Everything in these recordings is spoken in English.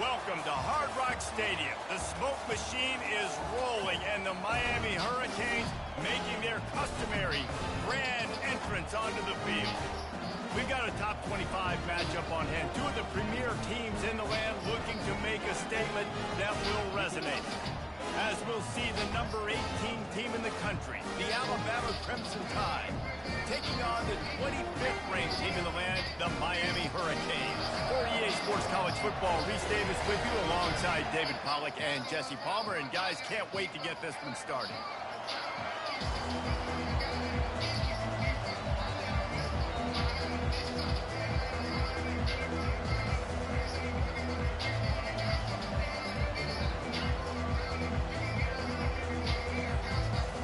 Welcome to Hard Rock Stadium. The smoke machine is rolling, and the Miami Hurricanes making their customary grand entrance onto the field. We've got a top 25 matchup on hand. Two of the premier teams in the land looking to make a statement that will resonate. As we'll see the number 18 team in the country, the Alabama Crimson Tide, taking on the 25th ranked team in the land, the Miami Hurricanes. For EA Sports College Football, Reese Davis with you alongside David Pollack and Jesse Palmer. And guys, can't wait to get this one started.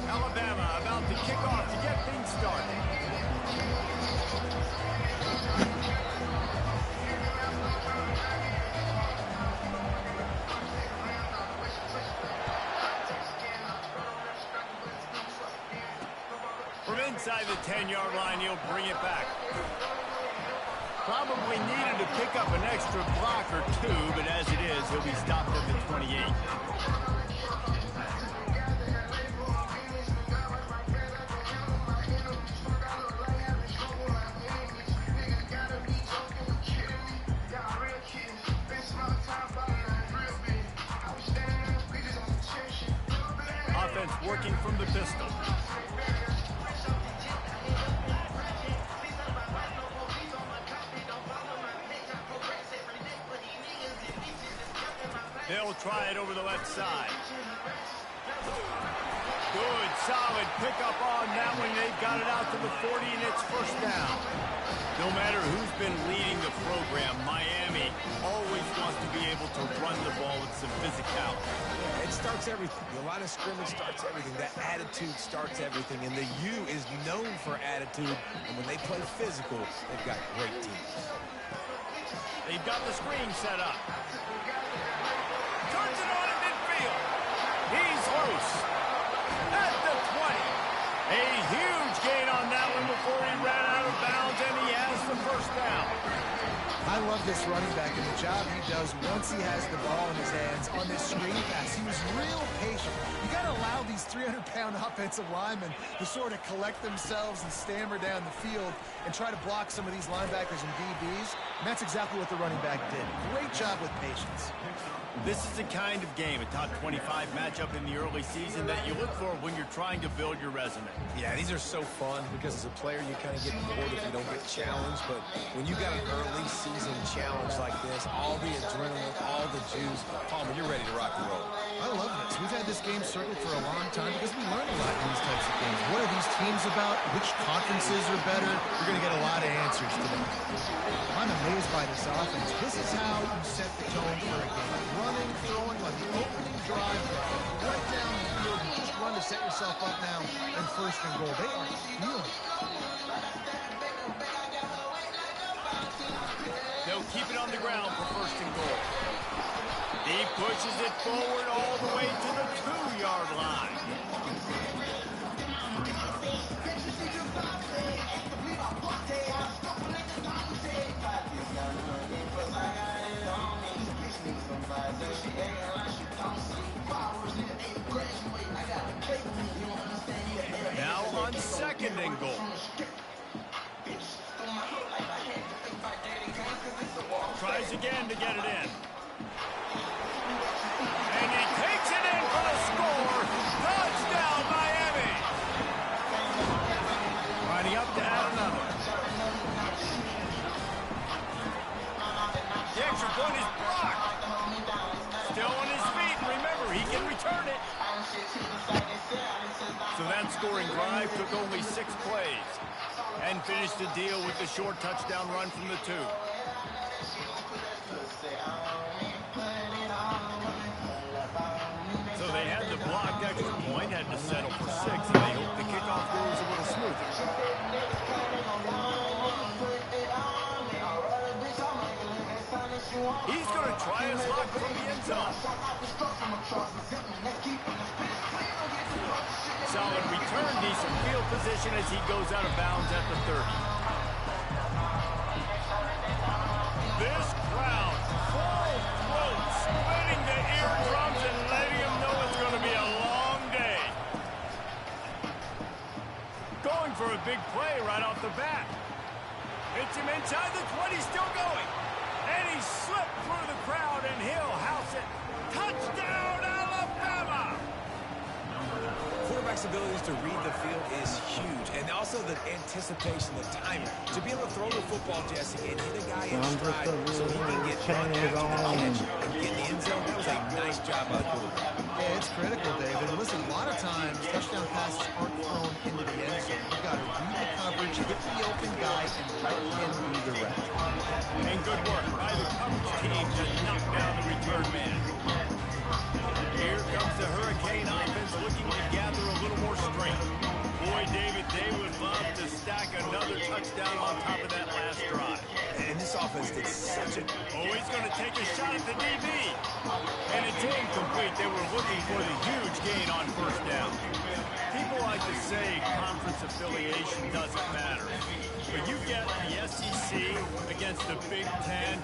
Alabama about to kick off to get things started. From inside the 10-yard line, he'll bring it back. Probably needed to pick up an extra block or two, but as it is, he'll be stopped at the 28. Offense working from the pistol. They'll try it over the left side. Good, solid pickup on that one. They've got it out to the 40, and it's first down. No matter who's been leading the program, Miami always wants to be able to run the ball with some physicality. It starts everything. The line of scrimmage starts everything. That attitude starts everything. And the U is known for attitude. And when they play physical, they've got great teams. They've got the screen set up. Turns it on in midfield. He's loose. At the 20. A huge gain on that one before he ran out of bounds, and he has the first down. I love this running back and the job he does once he has the ball in his hands on this screen pass. He was real patient. You got to allow these 300-pound offensive linemen to sort of collect themselves and stammer down the field and try to block some of these linebackers and DBs. And that's exactly what the running back did. Great job with patience. This is the kind of game, a top 25 matchup in the early season, that you look for when you're trying to build your resume. Yeah, these are so fun because as a player you kind of get bored if you don't get challenged. But when you got an early season challenge like this, all the adrenaline, all the juice, Palmer, you're ready to rock and roll. I love this. We've had this game circled for a long time because we learn a lot in these types of games. What are these teams about? Which conferences are better? You're going to get a lot of answers today. I'm amazed by this offense. This is how you set the tone for a game. Running, throwing on the opening drive, right down the field. You just run to set yourself up now and first and goal. They are feeling it. They'll keep it on the ground for first and goal. He pushes it forward all the way to the 2-yard line. Now on second and goal. Tries again to get it in. And he takes it in for the score. Touchdown, Miami. Lining up to add another. The extra point is blocked. Still on his feet. Remember, he can return it. So that scoring drive took only 6 plays and finished the deal with the short touchdown run from the 2. So they had the blocked extra point, had to settle for 6, and they hope the kickoff goes a little smoother. He's going to try his luck from the end zone. Solid return, decent field position as he goes out of bounds at the 30. This crowd, full throats, quarterback's abilities to read the field is huge. And also the anticipation, the timing. To be able to throw the football, Jesse, and hit a guy in stride so he can get run after the catch and get in the end zone, that was a nice job by the quarterback. Yeah, it's critical, David. And listen, a lot of times, touchdown passes aren't thrown into the end zone. You've got to read the coverage, hit the open guy, and let him do the rest. And good work by the coverage team to knock down the return man. Here comes the Hurricane offense looking to gather a little more strength. Boy, David, they would love to stack another touchdown on top of that last drive. And this offense did such a... Oh, he's going to take a shot at the DB. And it's incomplete. They were looking for the huge gain on first down. People like to say conference affiliation doesn't matter. But you get the SEC against the Big Ten,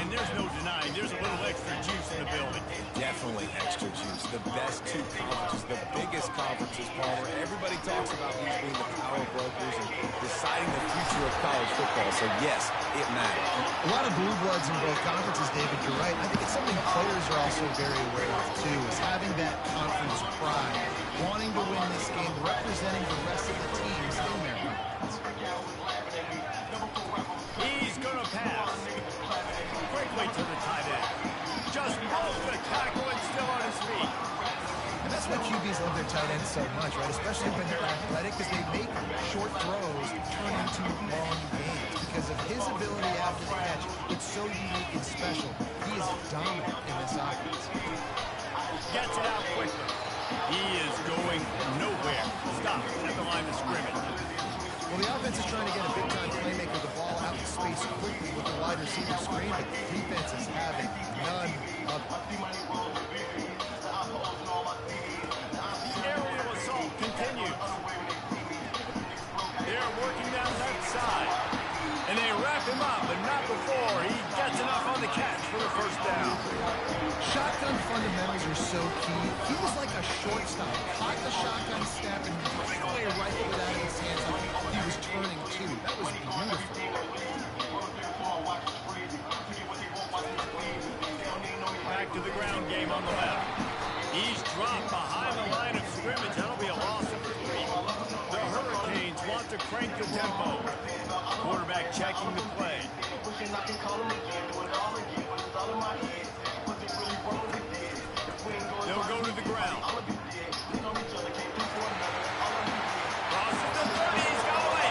and there's no denying there's a little extra juice in the building. Definitely extra juice. The best two conferences, the biggest conferences, Palmer. Everybody talks about these being the power brokers and deciding the future of college football. So, yes, it matters. A lot of blue bloods in both conferences, David. You're right. I think it's something players are also very aware of, too, is having that conference pride, wanting to win this game, representing the rest of the teams in their conference. He's going to pass. Quickly to the tight end. Just broke the tackle and still on his feet. And that's why QBs love their tight ends so much, right? Especially when they're athletic, because they make short throws turn into long gains. Because of his ability after the catch, it's so unique and special. He is dominant in this offense. Gets it out quickly. He is going nowhere. Stops at the line of scrimmage. Well, the offense is trying to get a big-time playmaker the ball out in space quickly with the wide receiver screen, but the defense is having none of it. The aerial assault continues. They're working down left side. And they wrap him up, but not before he gets enough on the catch for the first down. Shotgun fundamentals are so key. He was like a shortstop. Caught the shotgun snap and right away rifled it out of his hands like he was turning too. That was beautiful. Back to the ground game on the left. He's dropped behind the line of scrimmage. That'll be a loss of 3. The Hurricanes want to crank the tempo. Quarterback checking the play. They'll go to the ground. Crosses the 30. He's got away.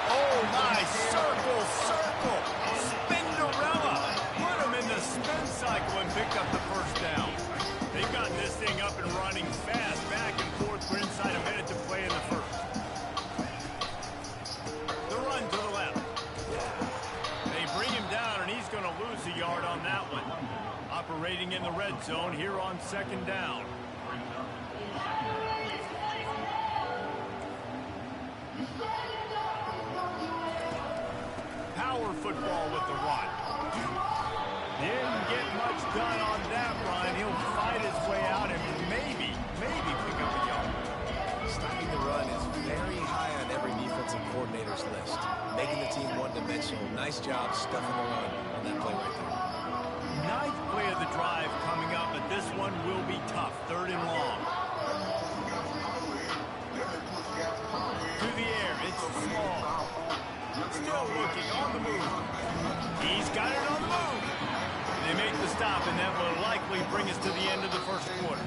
Oh, my. Circle, circle. Spinderella. Put him in the spin cycle and picked up the first down. They've got this thing up and running fast. Back and forth for inside a minute to play in the first. The run to the left. They bring him down, and he's going to lose a yard on that one. Operating in the red zone here on second down. Power football with the run. Didn't get much done on that run. He'll fight his way out and maybe pick up a yard. Stopping the run is very high on every defensive coordinator's list. Making the team one-dimensional. Nice job stuffing the run on that play right there. Ninth play of the drive coming up, but this one will be tough. 3rd and long. To the air, it's small. Still looking on the move. He's got it on the move. They make the stop, and that will likely bring us to the end of the first quarter.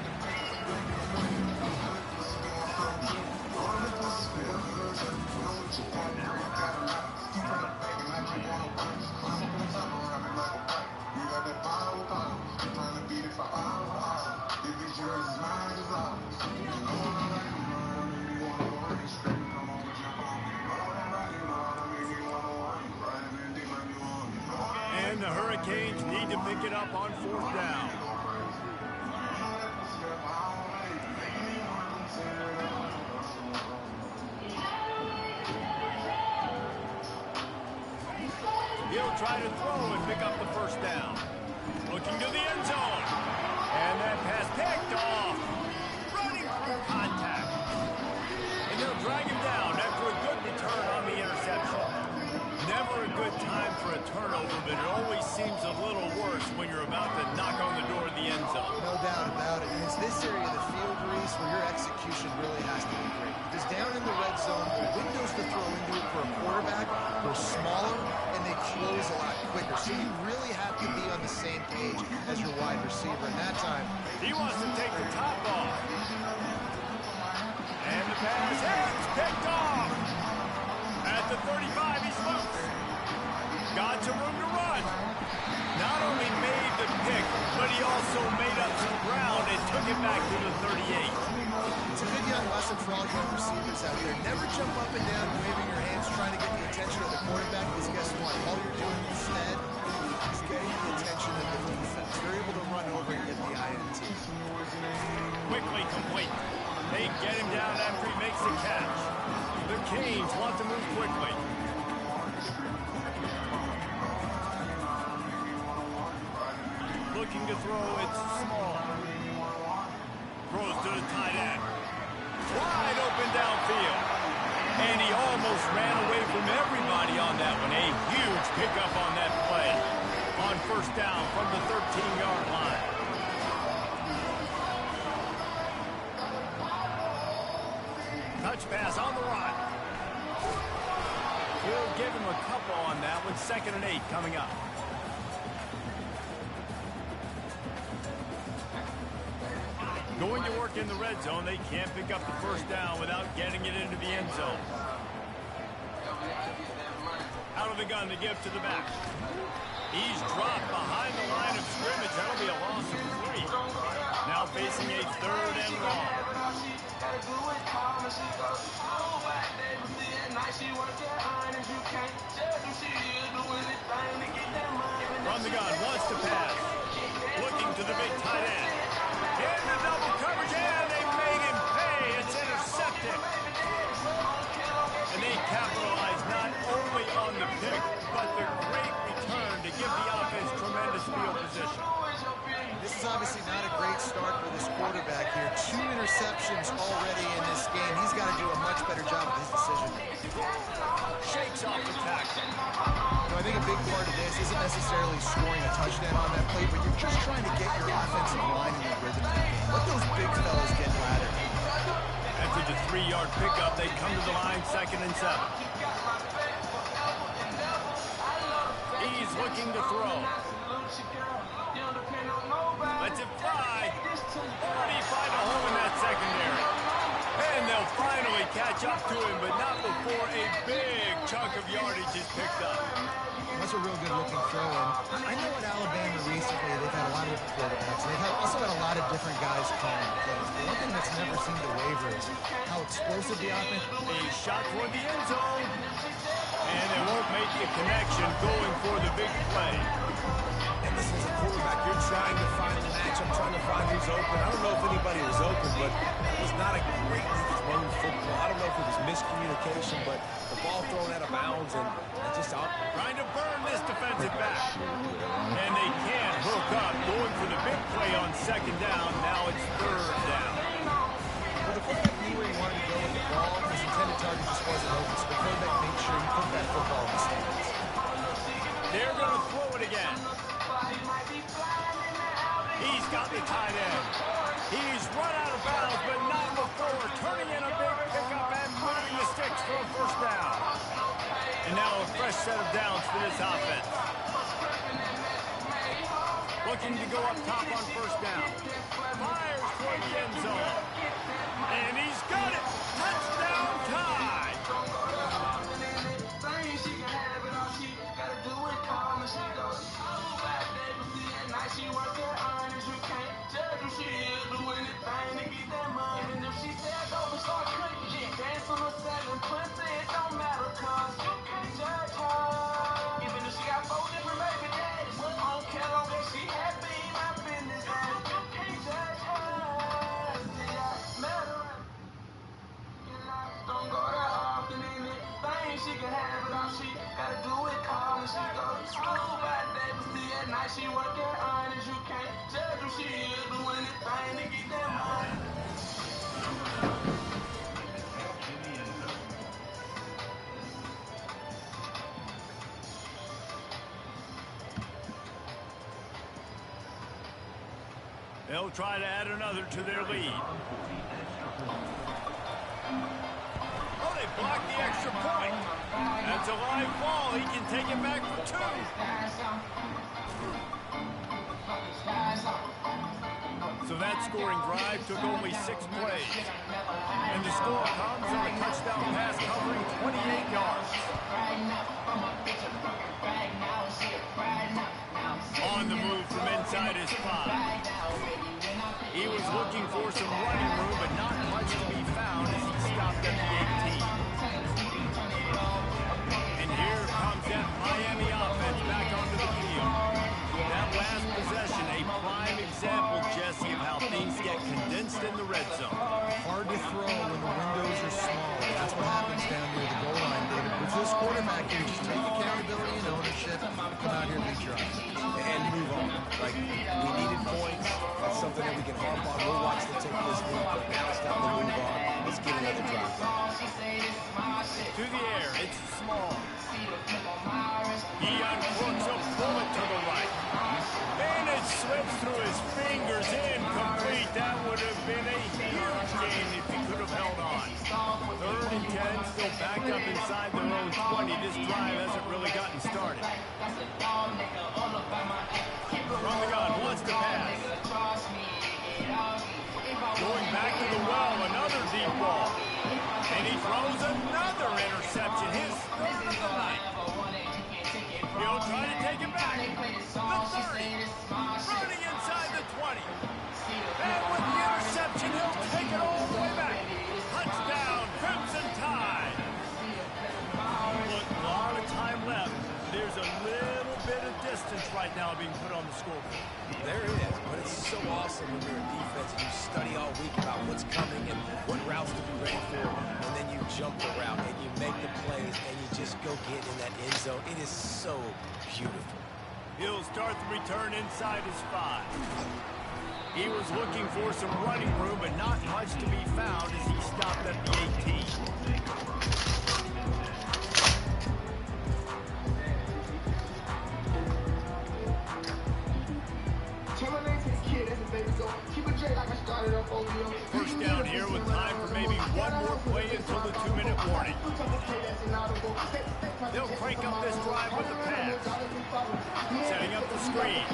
And the Hurricanes need to pick it up on 4th down. He'll try to throw and pick up the first down. Looking to the end zone. And that pass picked off. Running through contact. And they'll drag him down after a good return on the interception. Never a good time for a turnover, but it always seems a little worse when you're about to knock on the door of the end zone. No doubt about it. And it's this area of the field, Reese, where your execution really has to be great. Because down in the red zone, the windows to throw into it for a quarterback are smaller, and they close a lot quicker. So you really have to be on the same page as your wide receiver. And that time, he wants to take the top off. And the pass is picked off. At the 35, he's loose. Got some room to run. Not only made the pick, but he also made up some ground and took it back to the 38. It's a good young lesson for all young receivers out there. Never jump up and down waving your hands trying to get the attention of the quarterback, because guess what? All you're doing instead is getting the attention of the defense. You're able to run over and get the INT. Quickly complete. They get him down after he makes the catch. The Canes want to move quickly. Looking to throw, it's small. Throws to the tight end. Wide open downfield. And he almost ran away from everybody on that one. A huge pickup on that play. On first down from the 13-yard line. Touch pass on the run. We'll give him a couple on that one. 2nd and 8 coming up. Going to work in the red zone. They can't pick up the first down without getting it into the end zone. Out of the gun to give to the back. He's dropped behind the line of scrimmage. That'll be a loss of 3. Now facing a 3rd and long. From the gun, wants to pass. Looking to the big tight end. In the double coverage, and they made him pay. It's intercepted. And they capitalize not only on the pick, but the great return to give the offense tremendous field position. This is obviously not a great start for this quarterback here. 2 interceptions already in this game. He's got to do a much better job of his decision. Shakes off the tackle. I think a big part of this isn't necessarily scoring a touchdown on that play, but you're just trying to get your offensive line in the rhythm of the game. Let those big fellas get laddered. After the 3-yard pickup, they come to the line 2nd and 7. He's looking to throw. Lets it fly. 35 to home in that secondary. And they'll finally catch up to him, but not before a big chunk of yardage is picked up. That's a real good-looking throw. And I know at Alabama recently they've had a lot of different quarterbacks. And they've also had a lot of different guys calling plays. But one thing that's never seemed to waver is how explosive the offense. A shot toward the end zone. And they won't make the connection going for the big play. And this is a quarterback. You're trying to find the matchup, trying to find who's open. I don't know if anybody was open, but it was not a greatly thrown football. I don't know if it was miscommunication, but the ball thrown out of bounds and just out. Trying to burn this defensive back. And they can't hook up. Going for the big play on 2nd down. Now it's 3rd down. Well, the quarterback knew where he wanted to go with the ball. His intended target just wasn't open, so the quarterback made sure he put that football in the stands. They're going to throw it again. He's got the tight end. He's run out of bounds, but not before turning in a big pickup and moving the sticks for a first down. And now a fresh set of downs for this offense. Looking to go up top on first down. Fires toward the end zone. And he's got it. Touchdown tie. She working honest, you can't judge who she is, do anything to get that money. They'll try to add another to their lead. Oh, they blocked the extra point. That's a live ball. He can take it back for 2. So that scoring drive took only 6 plays. And the score comes on a touchdown pass covering 28 yards. On the move from inside his 5. He was looking for some running room, but not much to be found as he stopped at the 18. And here comes that Miami offense back onto the field. That last possession, a prime example, Jesse, of how things get condensed in the red zone. Hard to throw when the windows are small. That's what happens down near the goal line, David. With this quarterback here, just take accountability and ownership. Come out here and beat your eyes. And move on. Like, we needed points. That's something that we can harp on. We'll watch the tape this week, but now it's time to move on. Let's get another drive. To the air, it's Small. He uncorks a bullet to the right. And it slips through his fingers, incomplete. That would have been a huge gain if he could have held on. 3rd and 10, still backed up inside their own 20. This drive hasn't really gotten started. From the gun, wants to pass. Going back to the well, another deep ball. And he throws another interception, his 3rd of the night. He'll try to take it back. The 30. Running inside the 20. And with the interception, he'll take it all the way back. Touchdown, Crimson Tide. Look, a lot of time left. There's a little bit of distance right now being put on the scoreboard. There it is, but it's so awesome when you're a defense and you study all week about what's coming and what routes to be ready for, and then you jump the route and you make the plays and you just go get in that end zone. It is so beautiful. He'll start the return inside his 5. He was looking for some running room, but not much to be found as he stopped at the 18. First down here with time for maybe one more play until the 2-minute warning. They'll crank up this drive with the pass. Setting up the screen.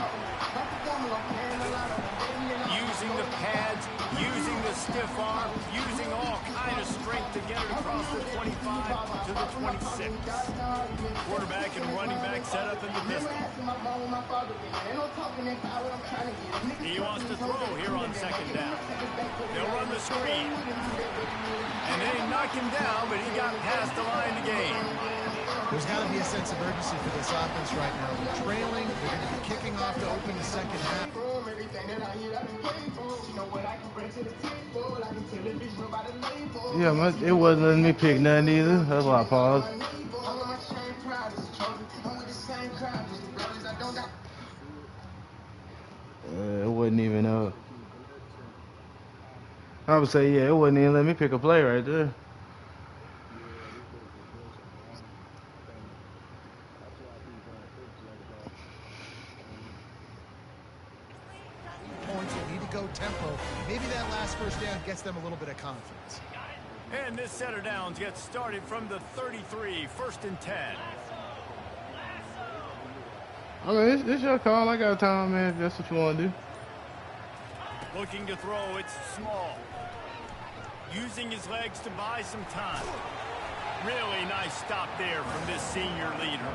Using the pads, using the stiff arm, using all kind of strength to get it across the 25 to the 26. Quarterback and running back set up in the distance. He wants to throw here on 2nd down. They'll run the screen. And they knock him down, but he got past the line to gain. There's got to be a sense of urgency for this offense right now. They're trailing. They're going to be kicking off to open the 2nd half. Yeah, it wasn't letting me pick nothing either. That's why I paused. It wasn't even up. I would say, yeah, it wouldn't even let me pick a play right there. Points will need to go tempo. Maybe that last 1st down gets them a little bit of confidence. And this set of downs gets started from the 33, 1st and 10. I mean, it's your call. I got time, man, if that's what you want to do. Looking to throw, it's Small. Using his legs to buy some time. Really nice stop there from this senior leader.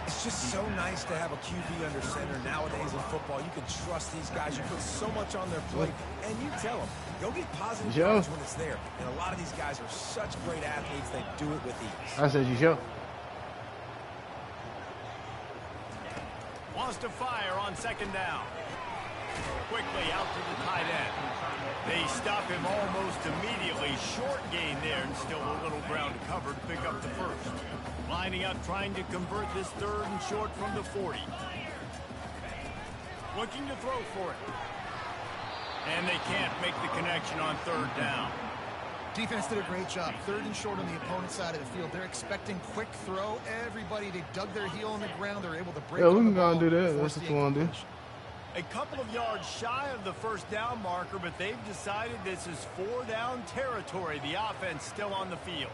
It's just so nice to have a QB under center nowadays in football. You can trust these guys. You put so much on their plate, and you tell them, go get positive yards when it's there. And a lot of these guys are such great athletes, they do it with ease. I said you show. Wants to fire on 2nd down. Quickly out to the tight end. They stop him almost immediately. Short gain there and still a little ground to cover to pick up the 1st. Lining up, trying to convert this 3rd and short from the 40. Looking to throw for it. And they can't make the connection on 3rd down. Defense did a great job. 3rd and short on the opponent's side of the field. They're expecting quick throw. Everybody, they dug their heel on the ground. They're able to break. Yeah, we can go and do that. That's what you want to do. A couple of yards shy of the first down marker, but they've decided this is 4-down territory. The offense still on the field.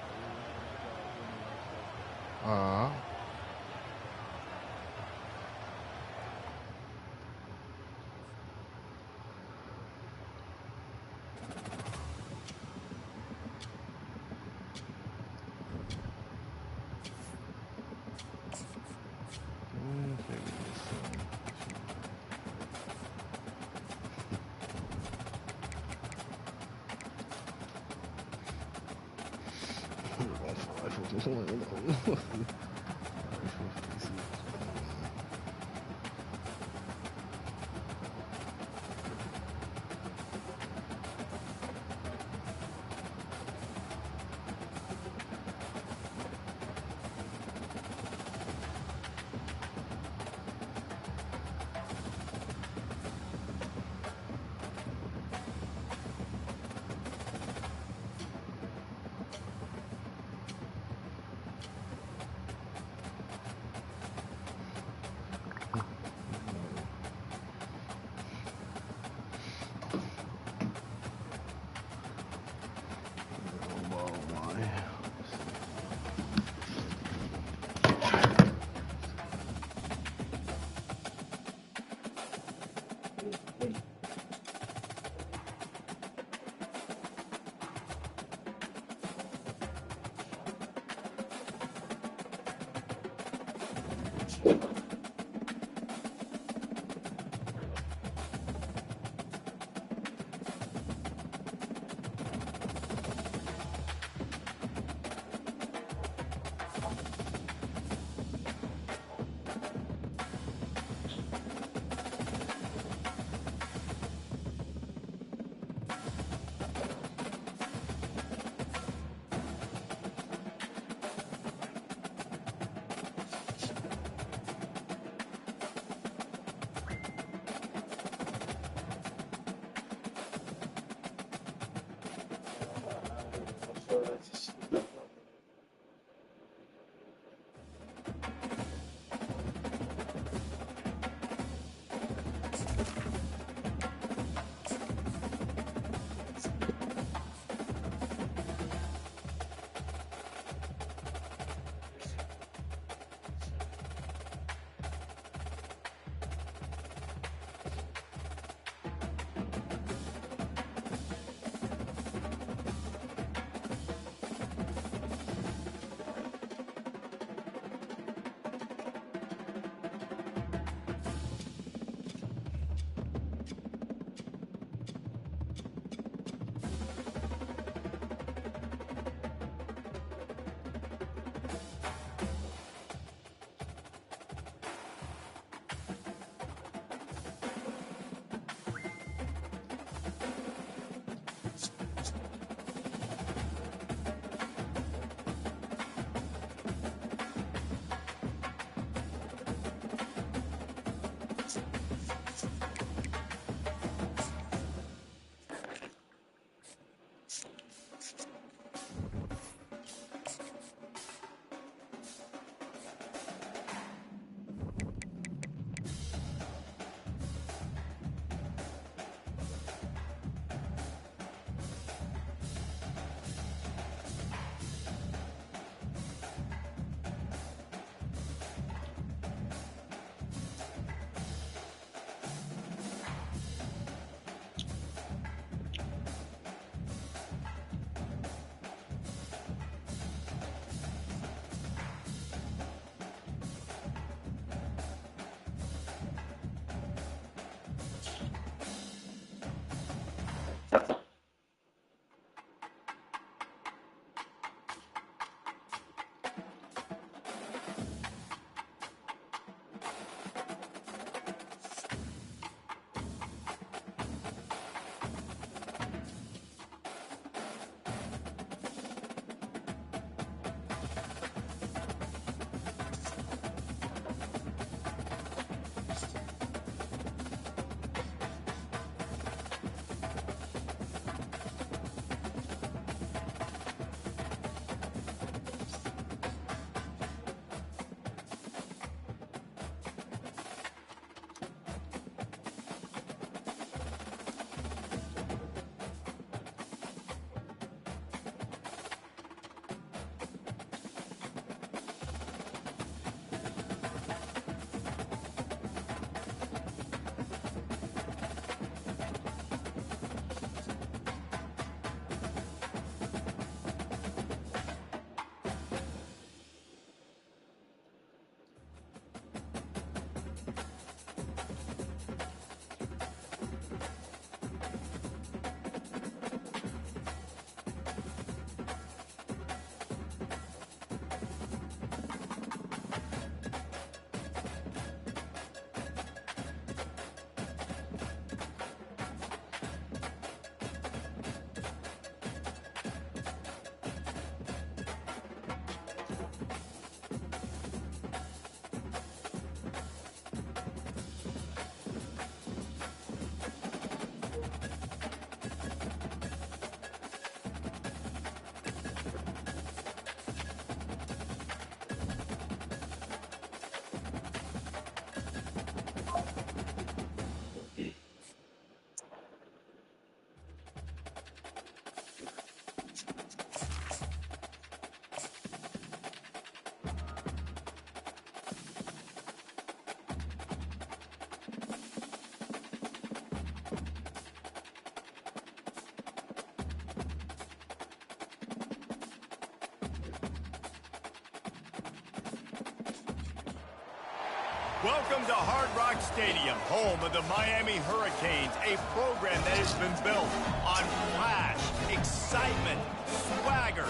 Welcome to Hard Rock Stadium, home of the Miami Hurricanes, a program that has been built on flash, excitement, swagger,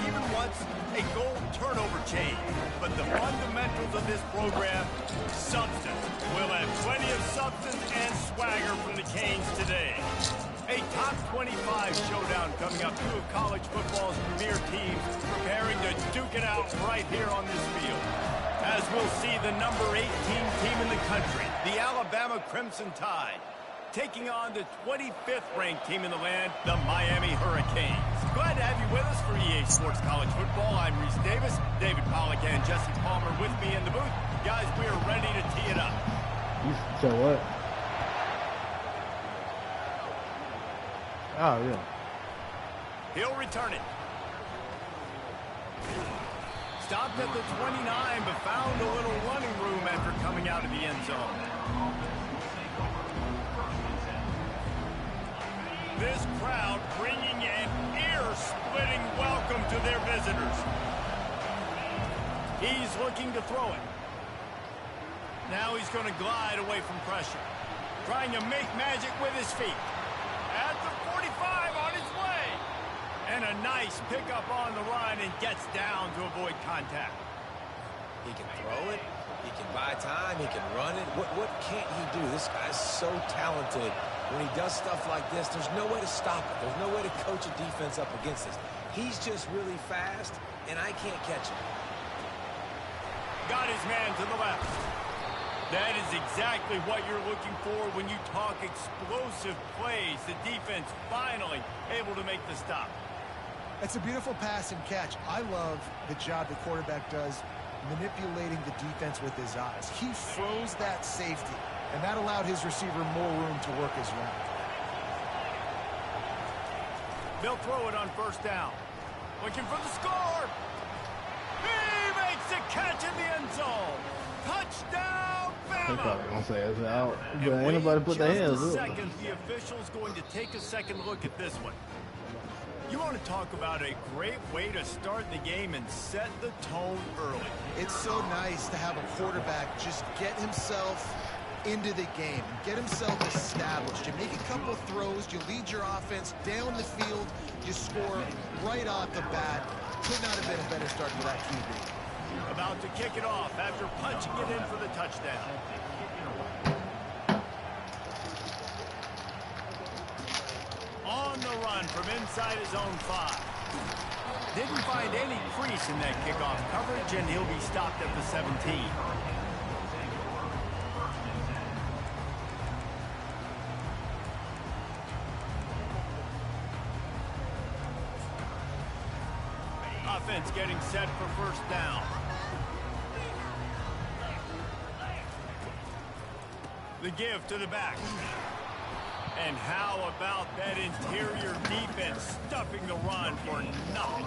even once a goal turnover chain. But the fundamentals of this program, substance. We'll have plenty of substance and swagger from the Canes today. A top 25 showdown coming up. Two of college football's premier teams preparing to duke it out right here on this field. As we'll see the number 18 team in the country, the Alabama Crimson Tide, taking on the 25th ranked team in the land, the Miami Hurricanes. Glad to have you with us for EA Sports College Football. I'm Reese Davis, David Pollack and Jesse Palmer with me in the booth. Guys, we are ready to tee it up. So what? Oh, yeah. He'll return it. Stopped at the 29, but found a little running room after coming out of the end zone. This crowd bringing an ear-splitting welcome to their visitors. He's looking to throw it. Now he's going to glide away from pressure. Trying to make magic with his feet. At the 45 on his way. And a nice pickup on the run and gets down to avoid contact. He can throw it. He can buy time. He can run it. What can't he do? This guy's so talented. When he does stuff like this, there's no way to stop it. There's no way to coach a defense up against this. He's just really fast, and I can't catch him. Got his man to the left. That is exactly what you're looking for when you talk explosive plays. The defense finally able to make the stop. It's a beautiful pass and catch. I love the job the quarterback does manipulating the defense with his eyes. He froze that safety, and that allowed his receiver more room to work his route. They'll throw it on first down. Looking for the score. He makes the catch in the end zone. Touchdown, Bama! They're probably going to say it's out. But And ain't nobody put their hands just a up. second, the official's going to take a second look at this one. You want to talk about a great way to start the game and set the tone early. It's so nice to have a quarterback just get himself into the game, get himself established. You make a couple throws, you lead your offense down the field, you score right off the bat. Could not have been a better start for that QB. About to kick it off after punching it in for the touchdown. On the run from inside his own 5. Didn't find any crease in that kickoff coverage, and he'll be stopped at the 17. Offense getting set for first down. The give to the back. And how about that interior defense stuffing the run for nothing?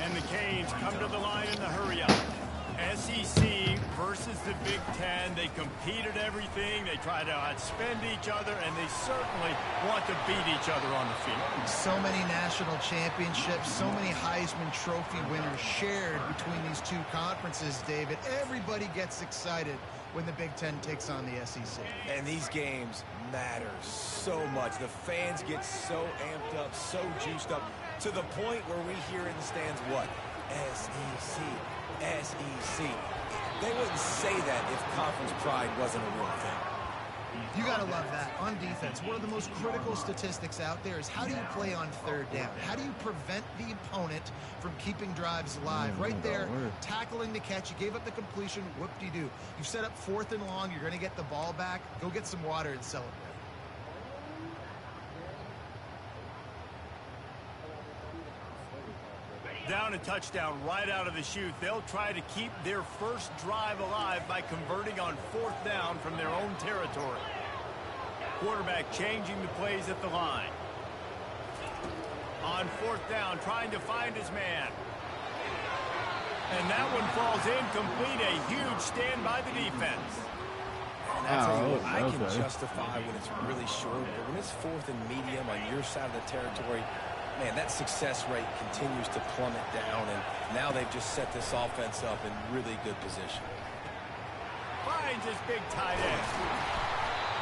And the Canes come to the line in the hurry-up. SEC versus the Big Ten. They compete at everything. They try to outspend each other, and they certainly want to beat each other on the field. So many national championships, so many Heisman Trophy winners shared between these two conferences, David. Everybody gets excited when the Big Ten takes on the SEC. And these games matter so much. The fans get so amped up, so juiced up, to the point where we hear in the stands what? SEC. SEC. They wouldn't say that if conference pride wasn't a real thing. You got to love that. On defense, one of the most critical statistics out there is how do you play on third down? How do you prevent the opponent from keeping drives alive? Right there, tackling the catch. You gave up the completion. Whoop-de-doo. You've set up 4th and long. You're going to get the ball back. Go get some water and celebrate. Down a touchdown right out of the chute. They'll try to keep their first drive alive by converting on 4th down from their own territory. Quarterback changing the plays at the line. On 4th down, trying to find his man. And that one falls incomplete. A huge stand by the defense. And I tell you what, I can justify when it's really short, but when it's 4th and medium on your side of the territory, man, that success rate continues to plummet down, and now they've just set this offense up in really good position. finds his big tight end.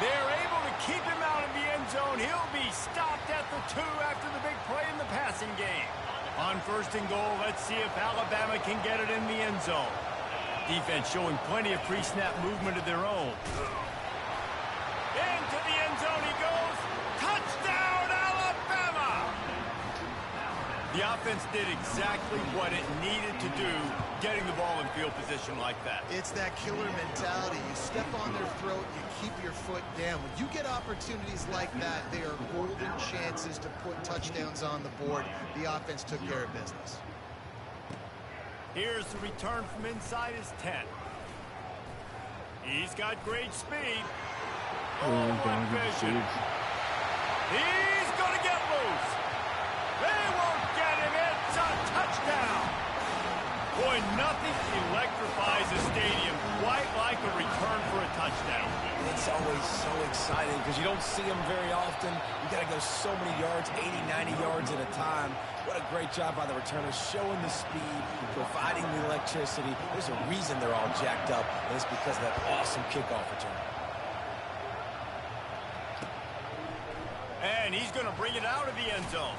They're able to keep him out of the end zone. He'll be stopped at the 2 after the big play in the passing game. On 1st and goal, let's see if Alabama can get it in the end zone. Defense showing plenty of pre-snap movement of their own. Into the end zone he goes. Touchdown, Alabama! The offense did exactly what it needed to do, getting the ball in field position like that. It's that killer mentality. You step on their throat, you keep your foot down. When you get opportunities like that, they are golden chances to put touchdowns on the board. The offense took care of business. Here's the return from inside his 10. He's got great speed. Oh, what vision. He's going to get loose. They won't get him. It's a touchdown. Boy, nothing electrifies a stadium quite like a return for a touchdown. It's always so exciting because you don't see them very often. You got to go so many yards, 80, 90 yards at a time. What a great job by the returners, showing the speed, providing the electricity. There's a reason they're all jacked up, and it's because of that awesome kickoff return. And he's going to bring it out of the end zone.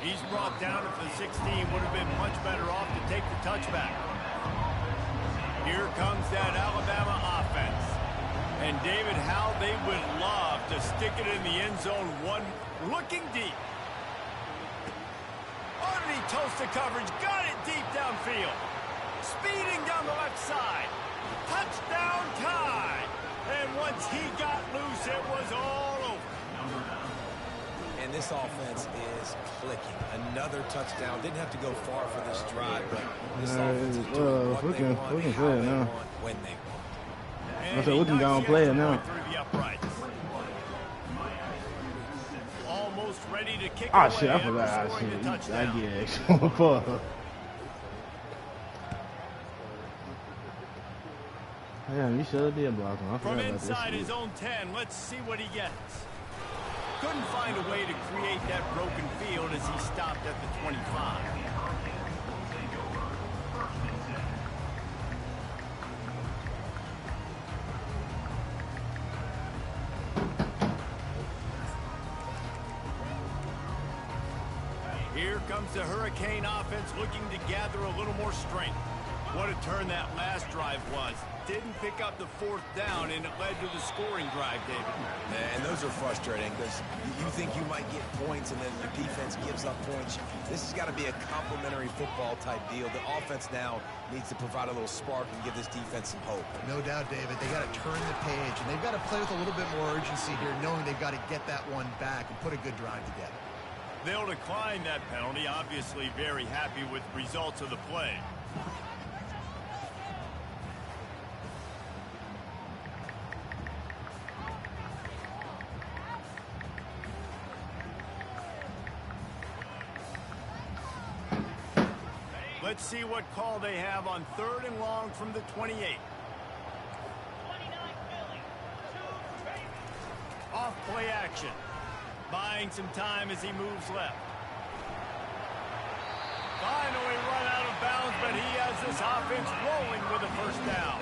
He's brought down at the 16. Would have been much better off to take the touchback. Here comes that Alabama offense. And David, how they would love to stick it in the end zone, one looking deep. Underneath toast to coverage, got it deep downfield. Speeding down the left side. Touchdown tie. And once he got loose, it was all over. And this offense is clicking. Another touchdown. Didn't have to go far for this drive, but this offense is doing what they want, how they want, when they want. I said we can go and play it now. Almost ready to kick Oh it shit, I away forgot. after I scoring the touchdown. get extra. Fuck. Yeah, you should have did block him. I From forgot about inside this his own 10, let's see what he gets. Couldn't find a way to create that broken field as he stopped at the 25. Here comes the Hurricane offense looking to gather a little more strength. What a turn that last drive was. Didn't pick up the 4th down, and it led to the scoring drive, David. And those are frustrating because you think you might get points and then your defense gives up points. This has got to be a complementary football type deal. The offense now needs to provide a little spark and give this defense some hope. No doubt, David. They got to turn the page, and they've got to play with a little bit more urgency here, knowing they've got to get that one back and put a good drive together. They'll decline that penalty, obviously very happy with the results of the play. Let's see what call they have on 3rd and long from the 28. Off play action. Buying some time as he moves left. Finally run out of bounds, but he has this offense rolling with a 1st down.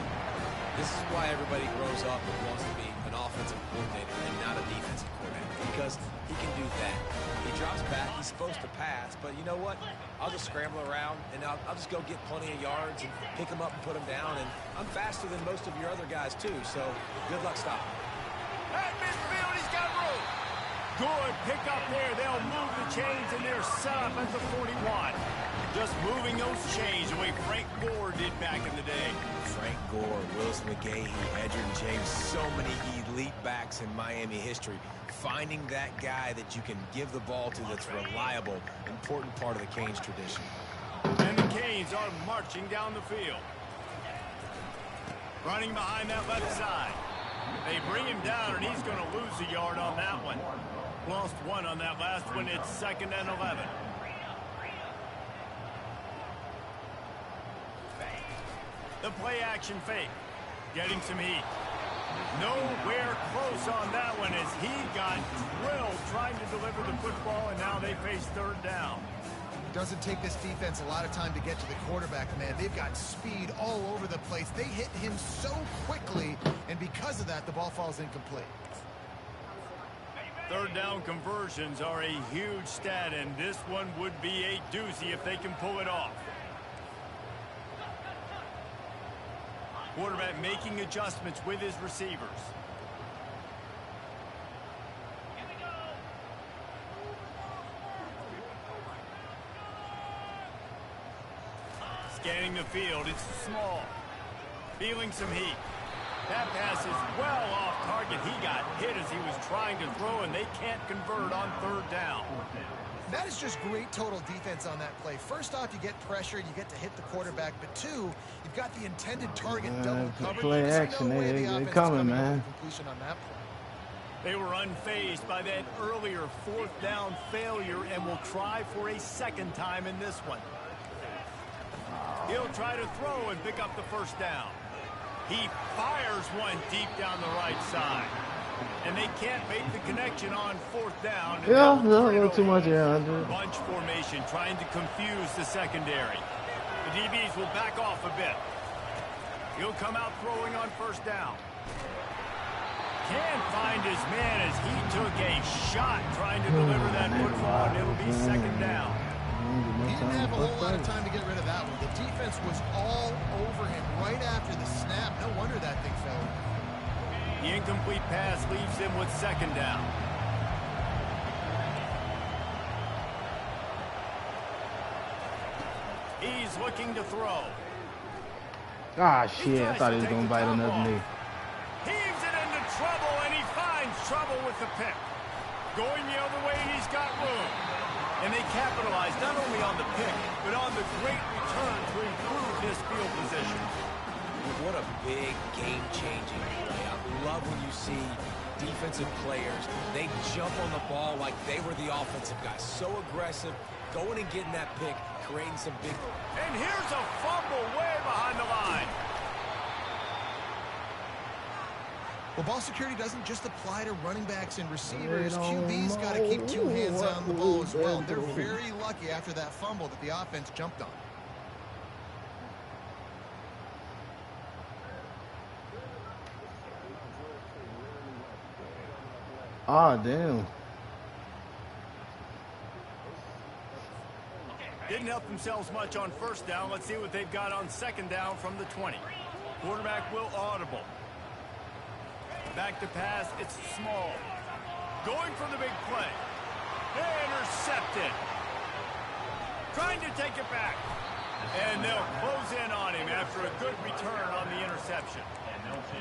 This is why everybody grows up and wants to be an offensive coordinator and not a defensive coordinator, because he can do that. He drops back, he's supposed to pass, but you know what? I'll just scramble around, and I'll just go get plenty of yards and pick them up and put them down, and I'm faster than most of your other guys, too, so good luck stopping. At midfield, he's got room. Good pick up there. They'll move the chains, and they're set up at the 41. Just moving those chains the way Frank Gore did back in the day. Frank Gore, Willis McGahee, Edgerrin James, so many elite backs in Miami history. Finding that guy that you can give the ball to that's reliable, important part of the Canes tradition. And the Canes are marching down the field. Running behind that left side. They bring him down, and he's going to lose a yard on that one. Lost 1 on that last one. It's 2nd and 11. The play action fake. Getting some heat. Nowhere close on that one as he got drilled trying to deliver the football, and now they face 3rd down. Doesn't take this defense a lot of time to get to the quarterback, man. They've got speed all over the place. They hit him so quickly, and because of that, the ball falls incomplete. Third down conversions are a huge stat, and this one would be a doozy if they can pull it off. Quarterback making adjustments with his receivers. Scanning the field, it's small. Feeling some heat. That pass is well off target. He got hit as he was trying to throw, and they can't convert on third down. That is just great total defense on that play. First off, you get pressure, you get to hit the quarterback, but two, you've got the intended target double covered. Play action, they coming, man. Completion on that play. They were unfazed by that earlier fourth down failure and will try for a second time in this one. He'll try to throw and pick up the first down. He fires one deep down the right side. And they can't make the connection on fourth down. Yeah, a little too much air under. Bunch formation trying to confuse the secondary. The DBs will back off a bit. He'll come out throwing on first down. Can't find his man as he took a shot trying to deliver that football, and it'll be second down. He didn't have a whole lot of time to get rid of that one. The defense was all over him right after the snap. No wonder that thing fell. The incomplete pass leaves him with second down. He's looking to throw. Ah, shit. I thought he was going to bite another knee. Heaves it into trouble, and he finds trouble with the pick. Going the other way, and he's got room. And they capitalize not only on the pick, but on the great return to improve his field position. What a big game-changing play. I love when you see defensive players, they jump on the ball like they were the offensive guys. So aggressive, going and getting that pick, creating some big... And here's a fumble way behind the line. Well, ball security doesn't just apply to running backs and receivers. QB's got to keep two hands on the ball as well. They're very lucky after that fumble that the offense jumped on. Ah, damn. Didn't help themselves much on first down. Let's see what they've got on second down from the 20. Quarterback will audible. Back to pass, it's small. Going for the big play. Intercepted. Trying to take it back. And they'll close in on him after a good return on the interception.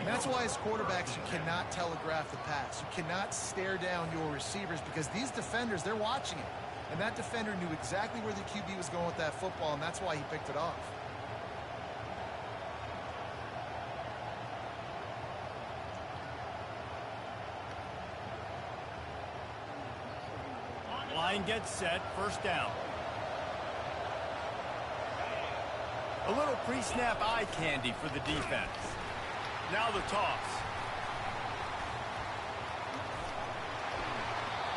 And that's why as quarterbacks, you cannot telegraph the pass. You cannot stare down your receivers because these defenders, they're watching it. And that defender knew exactly where the QB was going with that football, and that's why he picked it off. Line gets set, first down. A little pre-snap eye candy for the defense. Now the toss.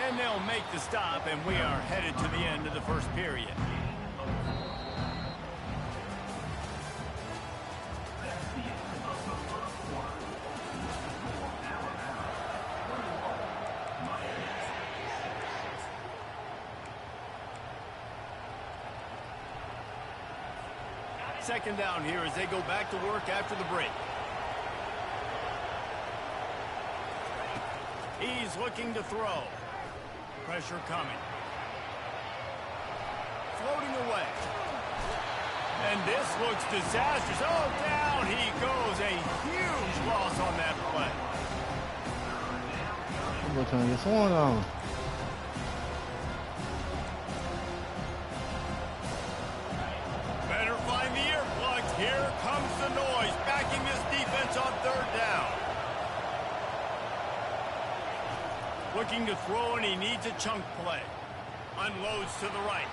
And they'll make the stop, and we are headed to the end of the first period. Second down here as they go back to work after the break. He's looking to throw. Pressure coming. Floating away. And this looks disastrous. Oh, down he goes. A huge loss on that play. I'm trying to get someone on. Better find the earplugs. Here comes the noise. Backing this defense on third down. Looking to throw, and he needs a chunk play. Unloads to the right.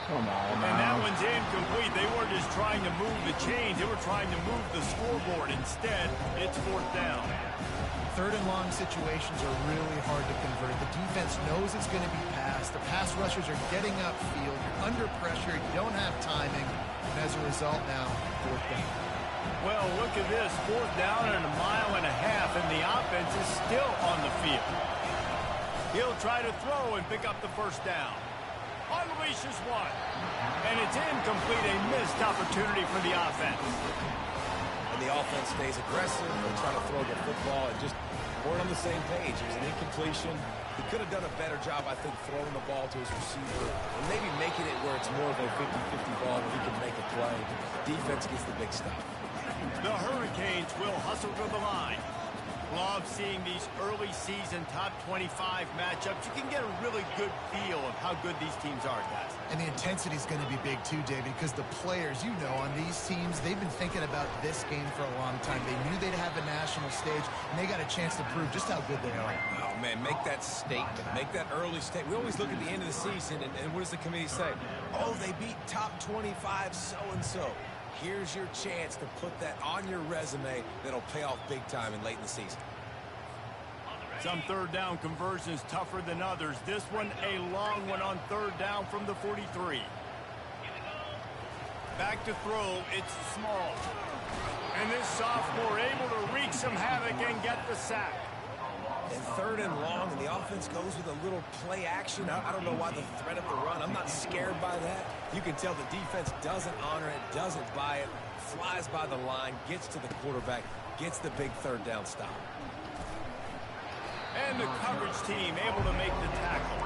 Come on, And man. that one's incomplete. They weren't just trying to move the chains. They were trying to move the scoreboard. Instead, it's fourth down. third and long situations are really hard to convert. The defense knows it's going to be passed. The pass rushers are getting upfield. You're under pressure. You don't have timing. And as a result now, fourth down. Well, look at this. Fourth down and 1.5 miles, and the offense is still on the field. He'll try to throw and pick up the first down. Unleashes one. And it's incomplete, a missed opportunity for the offense. And the offense stays aggressive. They're trying to throw the football and just weren't on the same page. It was an incompletion. He could have done a better job, I think, throwing the ball to his receiver and maybe making it where it's more of a 50-50 ball where he can make a play. Defense gets the big stop. The Hurricanes will hustle to the line. Love seeing these early season top 25 matchups. You can get a really good feel of how good these teams are, guys. And the intensity is going to be big too, David, because the players, you know, on these teams, they've been thinking about this game for a long time. They knew they'd have a national stage, and they got a chance to prove just how good they are. Oh, man, make that statement. Make that early statement. We always look at the end of the season, and what does the committee say? Oh, they beat top 25 so-and-so. Here's your chance to put that on your resume that'll pay off big time and late in the season. Some third down conversions tougher than others. This one a long one on third down from the 43. Back to throw, it's Small. And this sophomore able to wreak some havoc and get the sack. And third and long, and the offense goes with a little play action. I don't know why the threat of the run. I'm not scared by that. You can tell the defense doesn't honor it, doesn't buy it, flies by the line, gets to the quarterback, gets the big third down stop. And the coverage team able to make the tackle.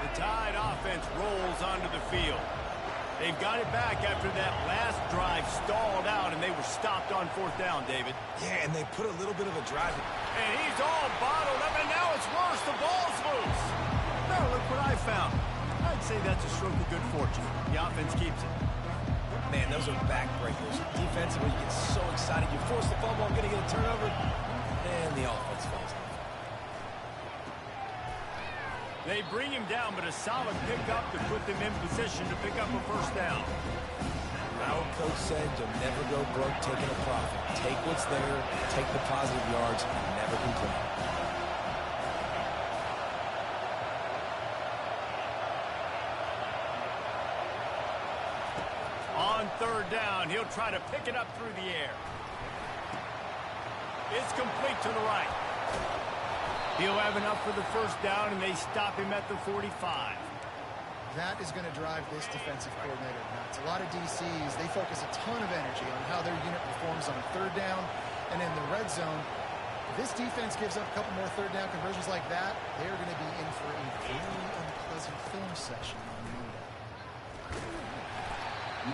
The Tide offense rolls onto the field. They've got it back after that last drive stalled out, and they were stopped on fourth down, David. Yeah, and they put a little bit of a drive. And he's all bottled up, and now it's worse. The ball's loose. Now look what I found. I'd say that's a stroke of good fortune. The offense keeps it. Man, those are backbreakers. Defensively, you get so excited. You force the fumble, I'm going to get a turnover, and the offense falls off. They bring him down, but a solid pickup to put them in position to pick up a first down. Our coach said you'll never go broke taking a profit. Take what's there, take the positive yards, and never complain. On third down, he'll try to pick it up through the air. It's complete to the right. He'll have enough for the first down, and they stop him at the 45. That is going to drive this defensive coordinator nuts. A lot of DCs, they focus a ton of energy on how their unit performs on third down and in the red zone. If this defense gives up a couple more third down conversions like that, they're going to be in for a very unpleasant film session on Monday.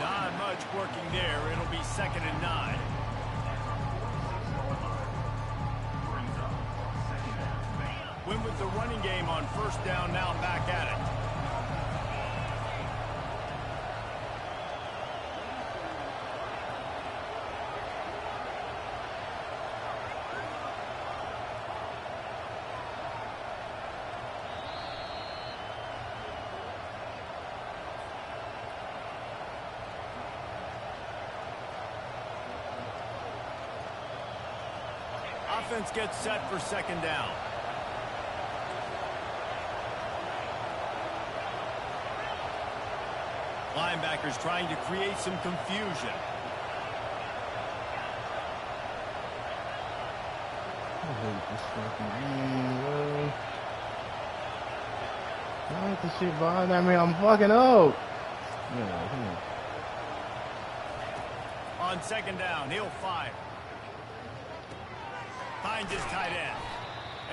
Not much working there. It'll be 2nd and 9. Win with the running game on first down, now back at it. Offense gets set for 2nd down. Linebackers trying to create some confusion. I hate this fucking game, bro. Why is this shit bothering me? I'm fucking up. Yeah. On 2nd down, he'll fire. Finds his tight end.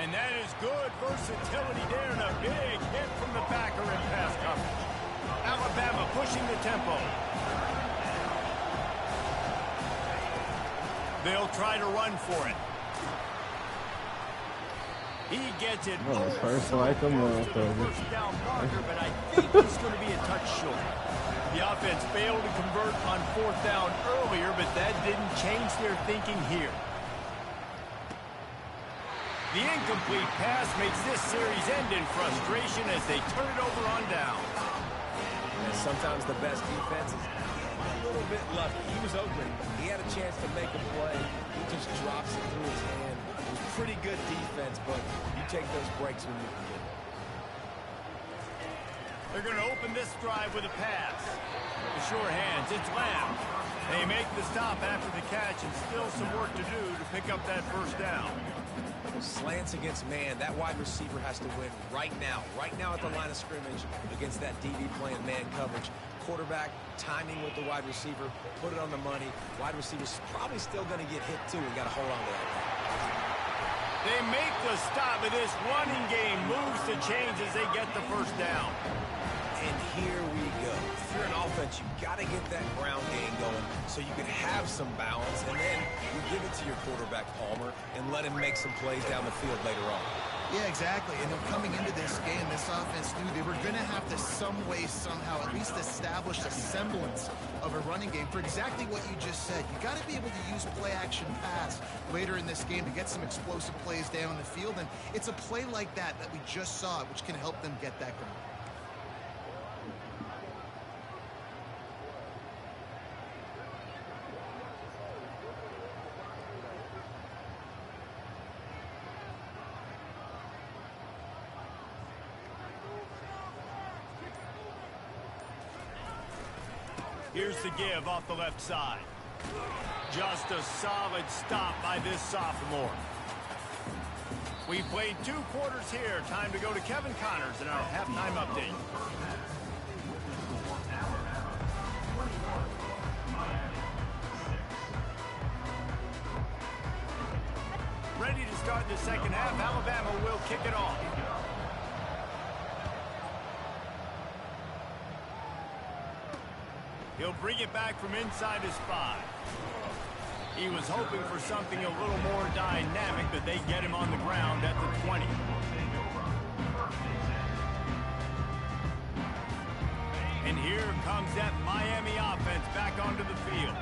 And that is good versatility there, and a big hit from the backer in pass coverage. Alabama pushing the tempo. They'll try to run for it. He gets it First like a motherfucker. First down marker, but I think he's going to be a touch short. The offense failed to convert on 4th down earlier, but that didn't change their thinking here. The incomplete pass makes this series end in frustration as they turn it over on down. And sometimes the best defense is a little bit lucky. He was open. He had a chance to make a play. He just drops it through his hand. It was pretty good defense, but you take those breaks when you can get them. They're going to open this drive with a pass. The sure hands, it's Lamb. They make the stop after the catch, and still some work to do to pick up that first down. Slants against man. That wide receiver has to win right now at the line of scrimmage against that DB playing man coverage. Quarterback timing with the wide receiver, put it on the money. Wide receiver's probably still going to get hit too, and got to hold on to that. They make the stop, and this running game moves to change as they get the first down. And here we go. If you're an offense, you've got to get that ground game going so you can have some balance, and then you give it to your quarterback, Palmer, and let him make some plays down the field later on. Yeah, exactly. And coming into this game, this offense knew they were going to have to some way, somehow, at least establish a semblance of a running game for exactly what you just said. You got to be able to use play-action pass later in this game to get some explosive plays down the field, and it's a play like that we just saw, which can help them get that ground. Here's the give off the left side. Just a solid stop by this sophomore. We played 2 quarters here. Time to go to Kevin Connors in our halftime update. Ready to start the second half. Alabama will kick it off. He'll bring it back from inside his 5. He was hoping for something a little more dynamic, but they get him on the ground at the 20. And here comes that Miami offense back onto the field.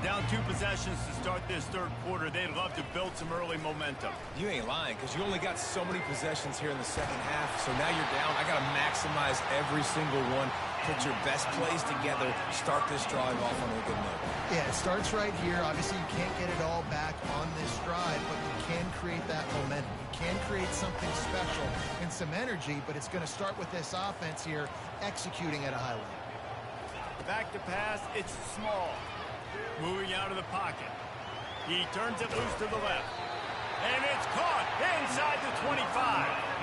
Down 2 possessions to start this third quarter. They'd love to build some early momentum. You ain't lying, because you only got so many possessions here in the second half, so now you're down. I got to maximize every single one. Put your best plays together. Start this drive off on a good note. Yeah, it starts right here. Obviously, you can't get it all back on this drive, but you can create that momentum. You can create something special and some energy, but it's going to start with this offense here executing at a high level. Back to pass. It's Small. Moving out of the pocket. He turns it loose to the left. And it's caught inside the 25.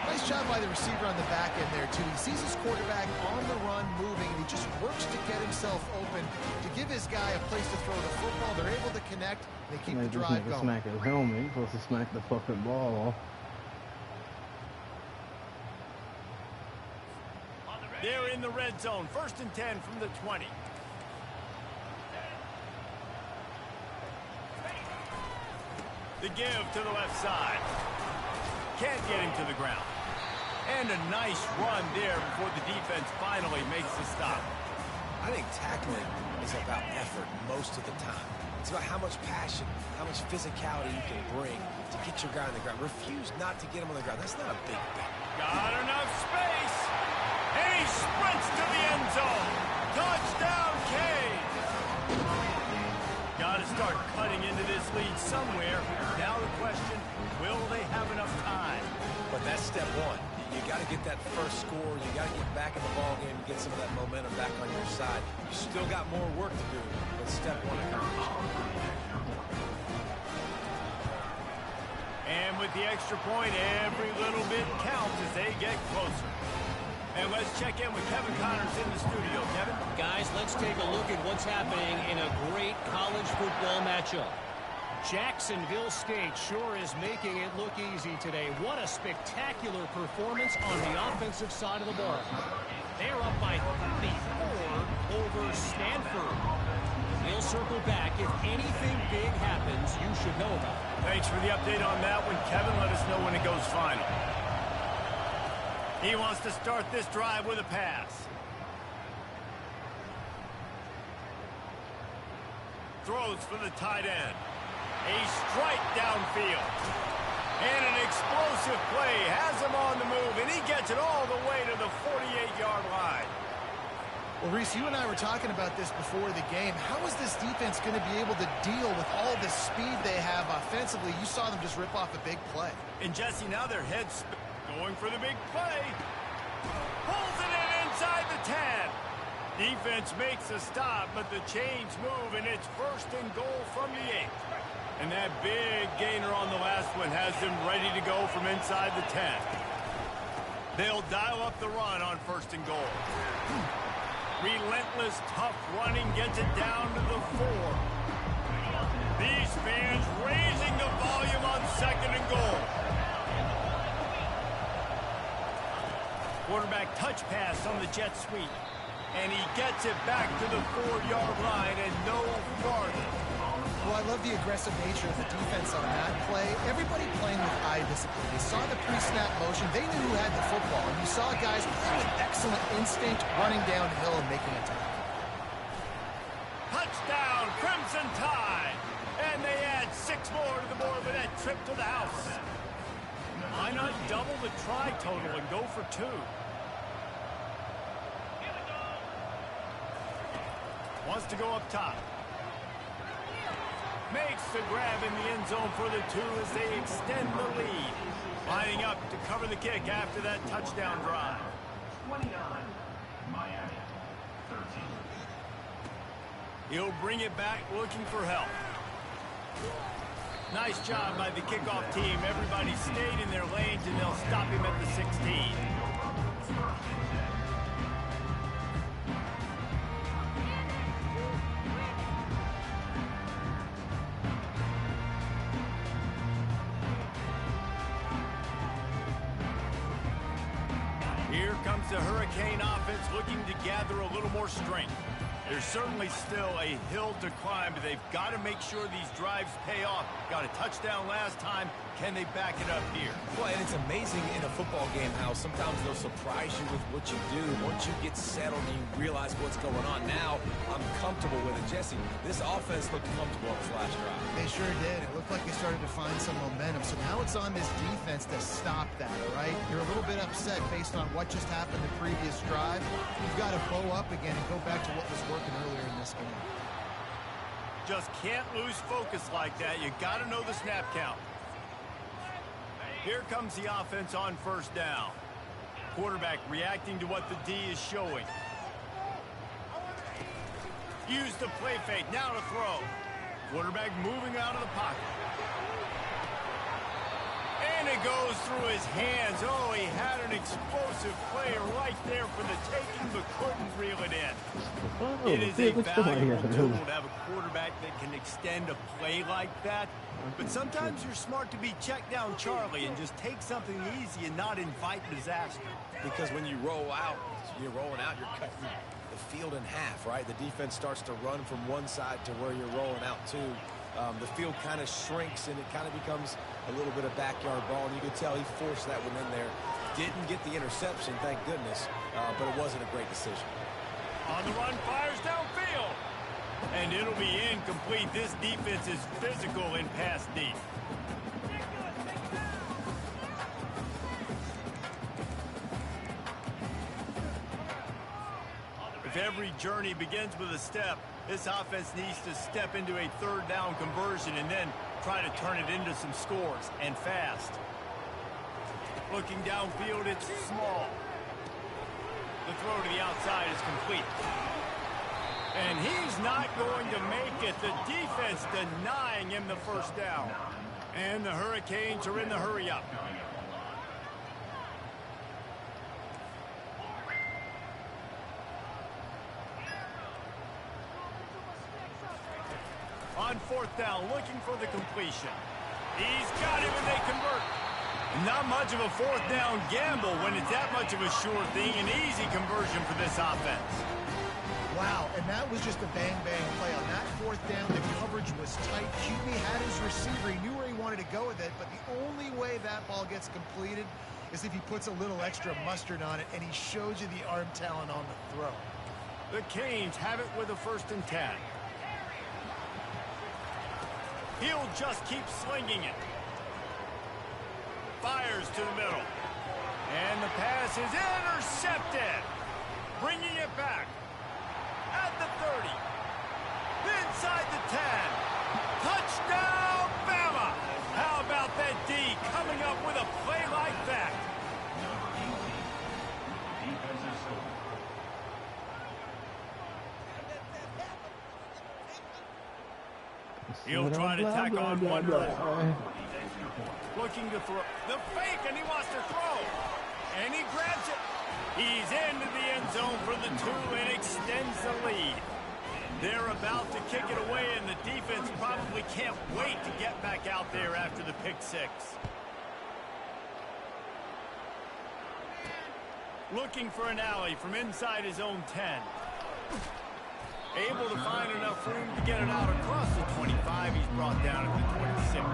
Nice job by the receiver on the back end there, too. He sees his quarterback on the run moving, and he just works to get himself open to give his guy a place to throw the football. They're able to connect. They keep the drive going. Smack his helmet. He's supposed to smack the fucking ball off. They're in the red zone. 1st and 10 from the 20. The give to the left side. Can't get him to the ground. And a nice run there before the defense finally makes the stop. I think tackling is about effort most of the time. It's about how much passion, how much physicality you can bring to get your guy on the ground. Refuse not to get him on the ground. That's not a big bet. Got enough space. And he sprints to the end zone. Touchdown, Cade. Got to start cutting into this lead somewhere. Now the question, will they have enough time? But that's step one. You got to get that first score. You got to get back in the ball game and get some of that momentum back on your side. You still got more work to do, but step one accomplished. And with the extra point, every little bit counts as they get closer. And let's check in with Kevin Connors in the studio. Kevin? Guys, let's take a look at what's happening in a great college football matchup. Jacksonville State sure is making it look easy today. What a spectacular performance on the offensive side of the ball. They're up by 34 over Stanford. We'll circle back. If anything big happens, you should know about it. Thanks for the update on that one, Kevin. Let us know when it goes final. He wants to start this drive with a pass. Throws for the tight end. A strike downfield. And an explosive play has him on the move, and he gets it all the way to the 48-yard line. Well, Reese, you and I were talking about this before the game. How is this defense going to be able to deal with all the speed they have offensively? You saw them just rip off a big play. And Jesse, now their heads going for the big play. Pulls it in inside the 10. Defense makes a stop, but the chains move, and it's 1st and goal from the 8. And that big gainer on the last one has them ready to go from inside the 10. They'll dial up the run on 1st and goal. Relentless, tough running gets it down to the 4. These fans raising the volume on 2nd and goal. Quarterback touch pass on the jet sweep. And he gets it back to the 4-yard line and no farther. Well, I love the aggressive nature of the defense on that play. Everybody playing with eye discipline. They saw the pre-snap motion. They knew who had the football. And you saw guys with excellent instinct running downhill and making a tackle. Touchdown, Crimson Tide. And they add 6 more to the board with that trip to the house. Why not double the try total and go for 2? Wants to go up top. Makes the grab in the end zone for the 2 as they extend the lead. Lining up to cover the kick after that touchdown drive. 29, Miami, 13. He'll bring it back looking for help. Nice job by the kickoff team. Everybody stayed in their lanes, and they'll stop him at the 16. Here comes the Hurricane offense looking to gather a little more strength. There's certainly still a hill to climb, but they've got to make sure these drives pay off. Got a touchdown last time. Can they back it up here? Well, and it's amazing in a football game how sometimes they'll surprise you with what you do. Once you get settled and you realize what's going on, now I'm comfortable with it. Jesse, this offense looked comfortable on this last drive. They sure did. It looked like they started to find some momentum. So now it's on this defense to stop that, all right? You're a little bit upset based on what just happened the previous drive. You've got to bow up again and go back to what was working earlier in this game. Just can't lose focus like that. You got to know the snap count. Here comes the offense on 1st down. Quarterback reacting to what the D is showing. Use the play fake. Now to throw. Quarterback moving out of the pocket. And it goes through his hands. Oh, he had an explosive player right there for the taking, but couldn't reel it in. Oh, It is a what's going valuable on? tool to have a quarterback that can extend a play like that. But sometimes you're smart to be check down Charlie and just take something easy and not invite disaster. Because when you roll out, you're rolling out, you're cutting the field in half, right? The defense starts to run from one side to where you're rolling out to. The field kind of shrinks, and it kind of becomes a little bit of backyard ball. And you could tell he forced that one in there. Didn't get the interception, thank goodness, but it wasn't a great decision. On the run, fires downfield. And it'll be incomplete. This defense is physical in pass deep. If every journey begins with a step, this offense needs to step into a 3rd down conversion and then try to turn it into some scores, and fast. Looking downfield, it's small. The throw to the outside is complete. And he's not going to make it. The defense denying him the 1st down. And the Hurricanes are in the hurry-up. On 4th down, looking for the completion. He's got him, and they convert. Not much of a 4th down gamble when it's that much of a sure thing. An easy conversion for this offense. Wow, and that was just a bang-bang play. On that 4th down, the coverage was tight. QB had his receiver. He knew where he wanted to go with it, but the only way that ball gets completed is if he puts a little extra mustard on it, and he shows you the arm talent on the throw. The Canes have it with a 1st and 10. He'll just keep slinging it. Fires to the middle. And the pass is intercepted. Bringing it back. 30. Inside the 10. Touchdown, Bama! How about that D coming up with a play like that? He'll try to tack on one more. Looking to throw. The fake, and he wants to throw. And he grabs it. He's into the end zone for the 2 and extends the lead. They're about to kick it away, and the defense probably can't wait to get back out there after the pick 6. Looking for an alley from inside his own 10. Able to find enough room to get it out across the 25. He's brought down at the 26.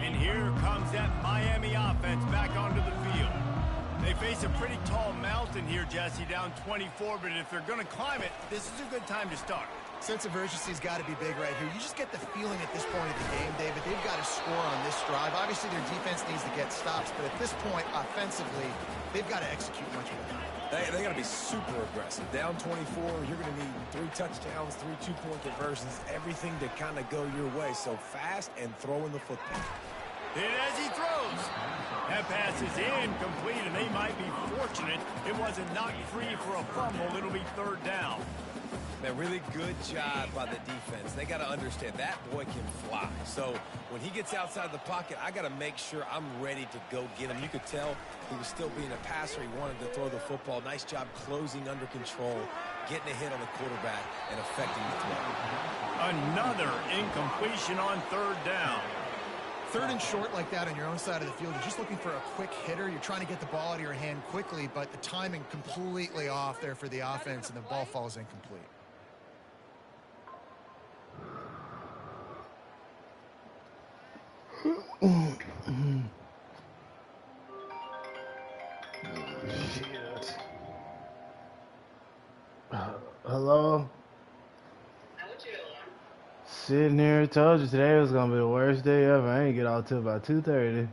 And here comes that Miami offense back onto the field. They face a pretty tall mountain here, Jesse, down 24, but if they're going to climb it, this is a good time to start. Sense of urgency's got to be big right here. You just get the feeling at this point of the game, David, they've got to score on this drive. Obviously, their defense needs to get stops, but at this point, offensively, they've got to execute much more. They got to be super aggressive. Down 24, you're going to need 3 touchdowns, 3 two-point conversions, everything to kind of go your way. So fast and throwing the football. And as he throws, that pass is incomplete, and they might be fortunate it wasn't knocked free for a fumble. It'll be 3rd down. A really good job by the defense. They got to understand that boy can fly. So when he gets outside the pocket, I got to make sure I'm ready to go get him. You could tell he was still being a passer. He wanted to throw the football. Nice job closing under control, getting a hit on the quarterback, and affecting the throw. Another incompletion on 3rd down. 3rd and short like that on your own side of the field, you're just looking for a quick hitter. You're trying to get the ball out of your hand quickly, but the timing completely off there for the offense, and the ball falls incomplete. Shit. Hello? Sitting here, told you today was gonna be the worst day ever. I ain't get out till about 2:30.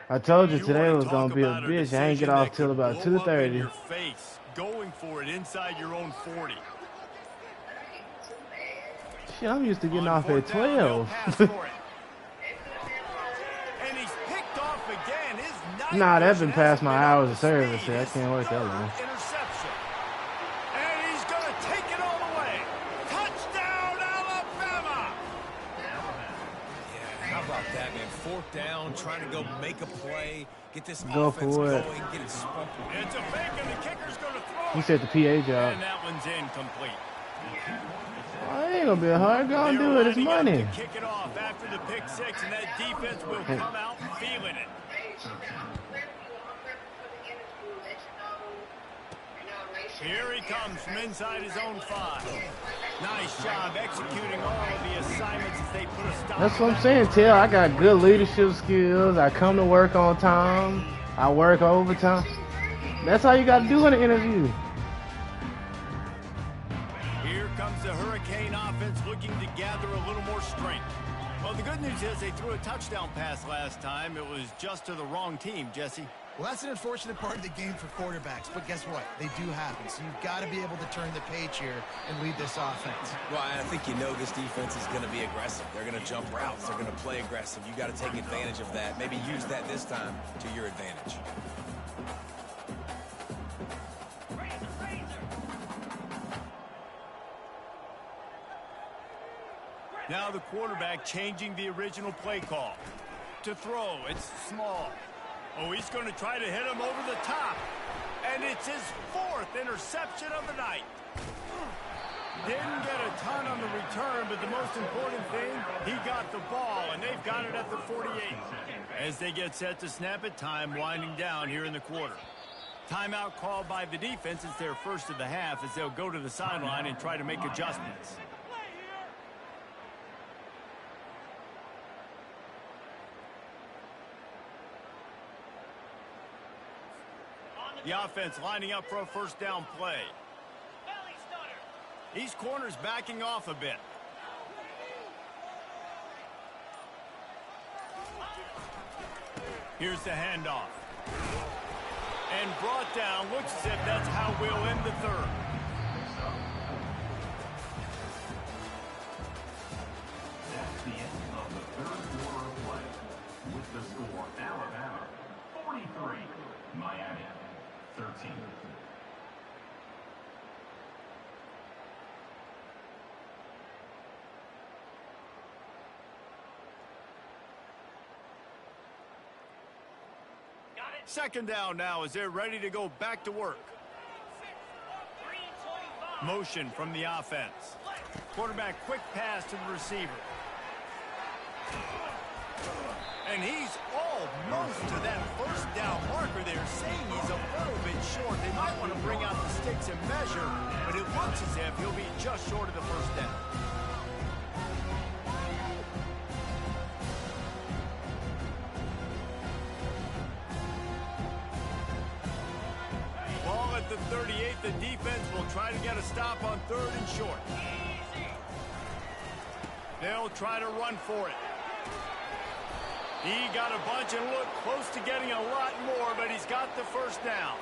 I told you today was gonna be a bitch. I ain't get off till about 2:30. Your face, going for it inside your own 40. Shit, I'm used to getting off at 12. And he's picked off again. Nah, that's been past my hours of service. I can't work that long. Interception. And he's going to take it all the way. Touchdown, Alabama! Yeah, how about that, man? 4th down, trying to go make a play, get this Go offense for it. going, get it spun. It's a fake, and the kicker's going to throw. He said the PA job. And that one's incomplete. Oh, it ain't gonna be hard. Go and do it. It's money. Kick it off after the pick 6, and that defense will come out feeling it. Here he comes from inside his own 5. Nice job executing all of the assignments as they put a stop. That's what I'm saying, Till. I got good leadership skills. I come to work on time. I work overtime. That's how you got to do in an interview. Here comes the Hurricane offense looking to gather a little more strength. Well, the good news is they threw a touchdown pass last time. It was just to the wrong team, Jesse. Well, that's an unfortunate part of the game for quarterbacks, but guess what? They do happen. So you've got to be able to turn the page here and lead this offense. Well, I think you know this defense is going to be aggressive. They're going to jump routes. They're going to play aggressive. You got to take advantage of that. Maybe use that this time to your advantage. Now the quarterback changing the original play call. To throw, it's small. Oh, he's going to try to hit him over the top. And it's his 4th interception of the night. Didn't get a ton on the return, but the most important thing, he got the ball, and they've got it at the 48. As they get set to snap it, time winding down here in the quarter. Timeout called by the defense. It's their first of the half as they'll go to the sideline and try to make adjustments. The offense lining up for a 1st down play. These corners backing off a bit. Here's the handoff. And brought down. Looks as if that's how we'll end the third. That's the end of the third quarter of play. With the score, Alabama 43, Miami 13. Second down now as they're ready to go back to work. Motion from the offense. Quarterback quick pass to the receiver. And he's almost to that first down marker there, saying he's a little bit short. They might want to bring out the sticks and measure, but it looks as if he'll be just short of the first down. At the 38, the defense will try to get a stop on third and short. They'll try to run for it. He got a bunch and looked close to getting a lot more, but he's got the first down.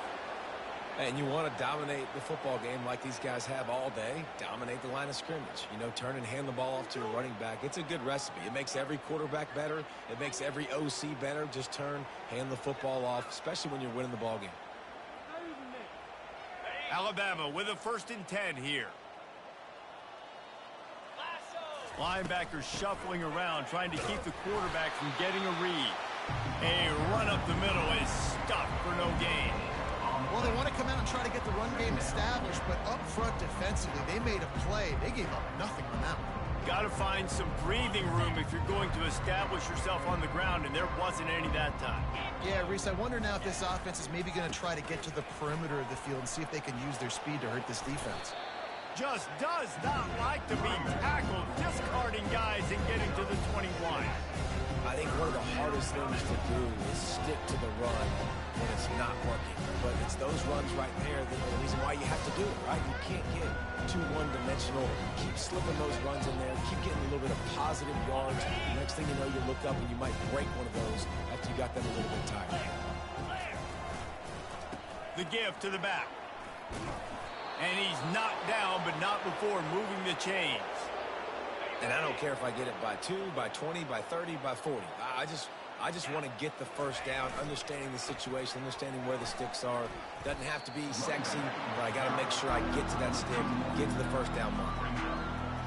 And you want to dominate the football game like these guys have all day. Dominate the line of scrimmage. You know, turn and hand the ball off to your running back. It's a good recipe. It makes every quarterback better. It makes every OC better. Just turn, hand the football off, especially when you're winning the ball game. Alabama with a 1st and 10 here. Linebackers shuffling around, trying to keep the quarterback from getting a read. A run up the middle is stuffed for no gain. Well, they want to come out and try to get the run game established, but up front defensively, they made a play. They gave up nothing on that one. Got to find some breathing room if you're going to establish yourself on the ground, and there wasn't any that time. Yeah, Reese, I wonder now if this offense is maybe going to try to get to the perimeter of the field and see if they can use their speed to hurt this defense. Just does not like to be tackled, discarding guys and getting to the 21. I think one of the hardest things to do is stick to the run when it's not working. But it's those runs right there that are the reason why you have to do it, right? You can't get too one-dimensional. Keep slipping those runs in there. Keep getting a little bit of positive yards. The next thing you know, you look up and you might break one of those after you got them a little bit tired. The give to the back. And he's knocked down, but not before moving the chains. And I don't care if I get it by 2, by 20, by 30, by 40. I just want to get the first down, understanding the situation, understanding where the sticks are. Doesn't have to be sexy, but I got to make sure I get to that stick, get to the first down mark.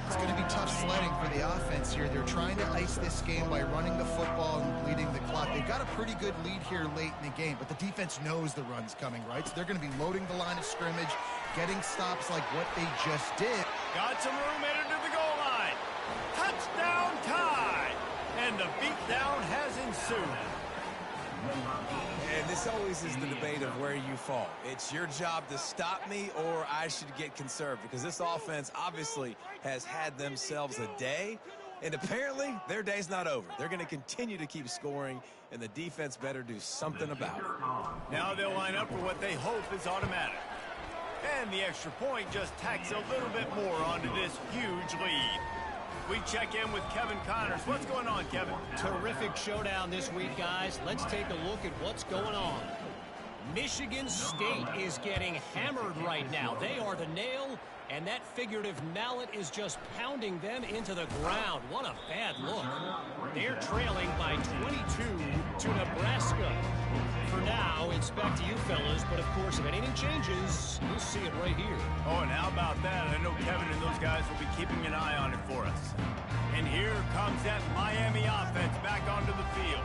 It's going to be tough sledding for the offense here. They're trying to ice this game by running the football and bleeding the clock. They've got a pretty good lead here late in the game, but the defense knows the run's coming, right? So they're going to be loading the line of scrimmage, getting stops like what they just did. Got some room headed to the goal line. Touchdown tie! And the beatdown has ensued. And this always is the debate of where you fall. It's your job to stop me or I should get conserved, because this offense obviously has had themselves a day, and apparently their day's not over. They're going to continue to keep scoring, and the defense better do something about it. Now they'll line up for what they hope is automatic. And the extra point just tacks a little bit more onto this huge lead. We check in with Kevin Connors. What's going on, Kevin? Terrific showdown this week, guys. Let's take a look at what's going on. Michigan State is getting hammered right now. They are the nail, and that figurative mallet is just pounding them into the ground. What a bad look. They're trailing by 22 to Nebraska. For now, it's back to you fellas, but of course, if anything changes, you'll see it right here. Oh, and how about that? I know Kevin and those guys will be keeping an eye on it for us. And here comes that Miami offense back onto the field.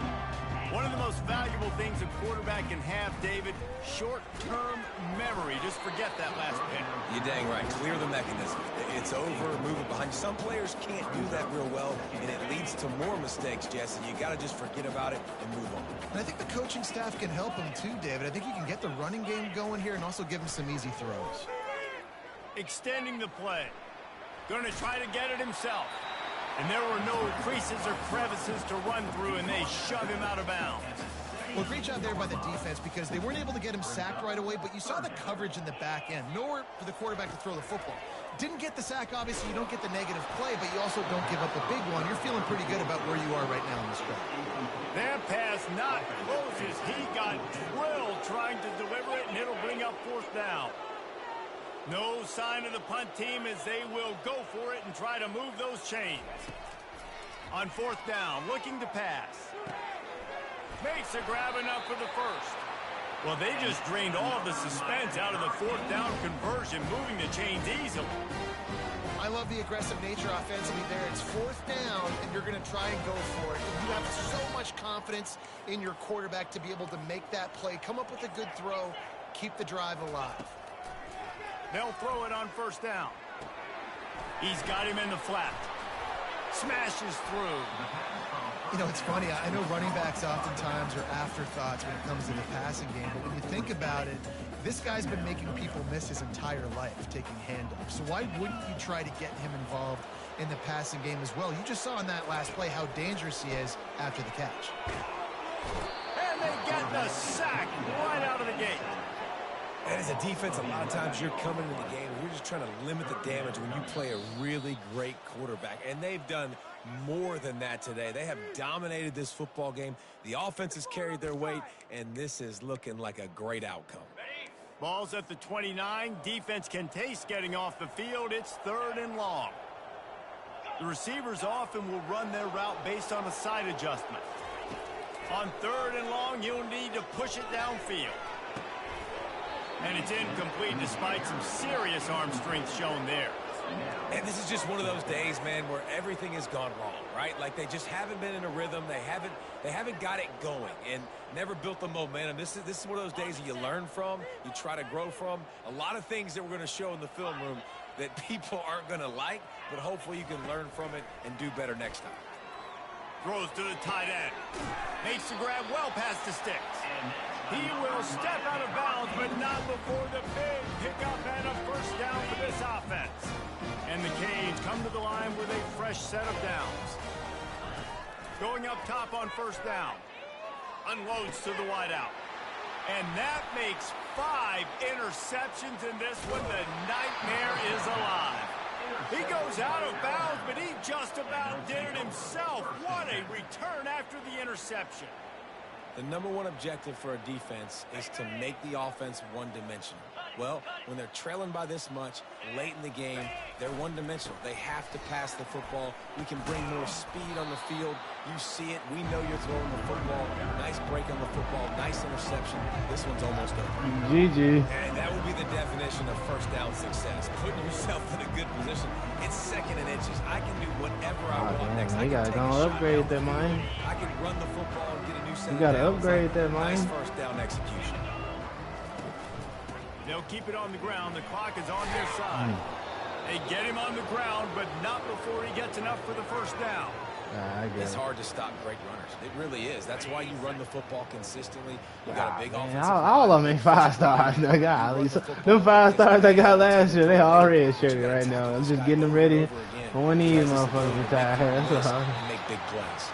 One of the most valuable things a quarterback can have, David, short-term memory. Just forget that last pick. You're dang right. Clear the mechanism. It's over, move it behind you. Some players can't do that real well, and it leads to more mistakes, Jesse. You got to just forget about it and move on. And I think the coaching staff can help him too, David. I think you can get the running game going here and also give him some easy throws. Extending the play. Going to try to get it himself. And there were no creases or crevices to run through, and they shove him out of bounds. Well, great job there by the defense because they weren't able to get him sacked right away, but you saw the coverage in the back end. Nowhere for the quarterback to throw the football. Didn't get the sack, obviously. You don't get the negative play, but you also don't give up a big one. You're feeling pretty good about where you are right now in this drive. That pass not closes. He got drilled trying to deliver it, and it'll bring up 4th down. No sign of the punt team as they will go for it and try to move those chains. On 4th down, looking to pass. Makes a grab enough for the first. Well, they just drained all of the suspense out of the 4th down conversion, moving the chains easily. I love the aggressive nature offensively there. It's 4th down, and you're going to try and go for it. And you have so much confidence in your quarterback to be able to make that play, come up with a good throw, keep the drive alive. They'll throw it on 1st down. He's got him in the flat. Smashes through. You know, it's funny. I know running backs oftentimes are afterthoughts when it comes to the passing game, but when you think about it, this guy's been making people miss his entire life taking handoffs. So why wouldn't you try to get him involved in the passing game as well? You just saw in that last play how dangerous he is after the catch. And they get the sack right out of the gate. And as a defense, a lot of times you're coming into the game and you're just trying to limit the damage when you play a really great quarterback. And they've done more than that today. They have dominated this football game. The offense has carried their weight, and this is looking like a great outcome. Ball's at the 29. Defense can taste getting off the field. It's 3rd and long. The receivers often will run their route based on a side adjustment. On 3rd and long, you'll need to push it downfield. And it's incomplete despite some serious arm strength shown there. And this is just one of those days, man, where everything has gone wrong, right? Like they just haven't been in a rhythm. They haven't got it going and never built the momentum. This is one of those days that you learn from, you try to grow from. A lot of things that we're going to show in the film room that people aren't going to like, but hopefully you can learn from it and do better next time. Throws to the tight end. Makes the grab well past the sticks. He will step out of bounds, but not before the big pickup and a 1st down for this offense. And the Canes come to the line with a fresh set of downs. Going up top on 1st down. Unloads to the wideout. And that makes 5 interceptions in this one. The nightmare is alive. He goes out of bounds, but he just about did it himself. What a return after the interception. The #1 objective for a defense is to make the offense one-dimensional. Well, when they're trailing by this much late in the game, they're one-dimensional. They have to pass the football. We can bring more speed on the field. You see it. We know you're throwing the football. Nice break on the football. Nice interception. This one's almost over. GG. And that would be the definition of 1st down success. Putting yourself in a good position. It's 2nd and inches. I can do whatever I want next. You gotta go upgrade that, man. I can run the football and get a new set. You gotta upgrade that, man. Nice 1st down execution. They'll keep it on the ground. The clock is on their side. They get him on the ground, but not before he gets enough for the 1st down. It's hard to stop great runners. It really is. That's why you run the football consistently. You got a big offense. All of them ain't 5 stars. Golly. Them 5 stars I got last year, they all red shirted right now. I'm just getting them ready for when these motherfuckers retire. That's all. Make big plays.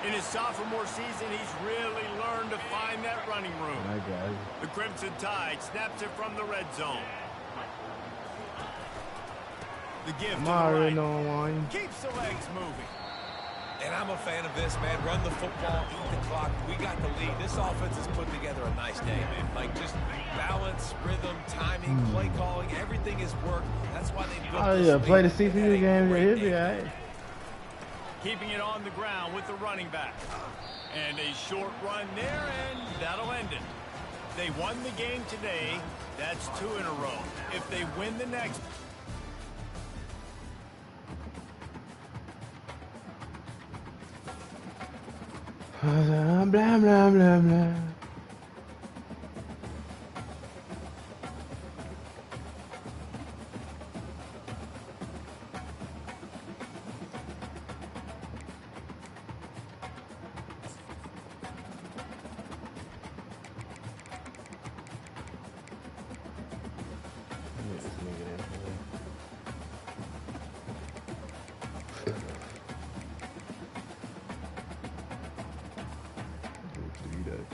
In his sophomore season, he's really learned to find that running room. I got it. The Crimson Tide snaps it from the red zone. The give to the right. Keeps the legs moving. And I'm a fan of this, man. Run the football, eat the clock. We got the lead. This offense has put together a nice day, man. Like just balance, rhythm, timing, play calling, everything has worked. That's why they built this lead. Play the CPU game. He'll be all right. Keeping it on the ground with the running back. And a short run there, and that'll end it. They won the game today. That's 2 in a row. If they win the next... Blah, blah, blah, blah. Do that.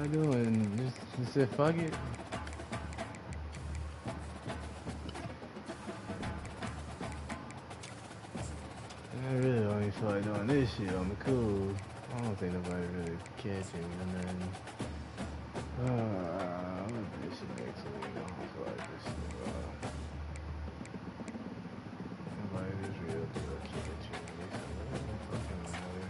I doing? Just said fuck it. I really don't even feel like doing this shit on the cool. I don't think nobody really catching and then I'll do this shit next week. I don't feel like this shit. Nobody is real deal catching. Fucking matter.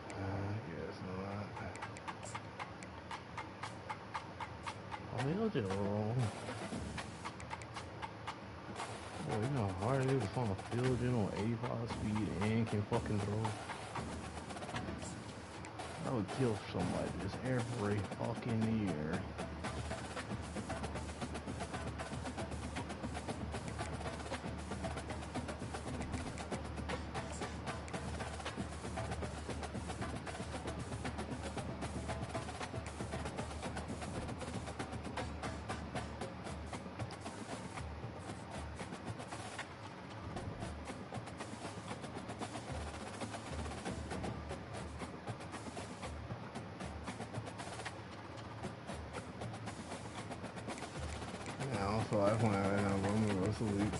I guess not. Oh, Joe. Oh, you know how hard it is to find a field general 85 speed and can fucking throw. I would kill somebody just every fucking year. I don't feel like playing right now, but I'm gonna go sleep.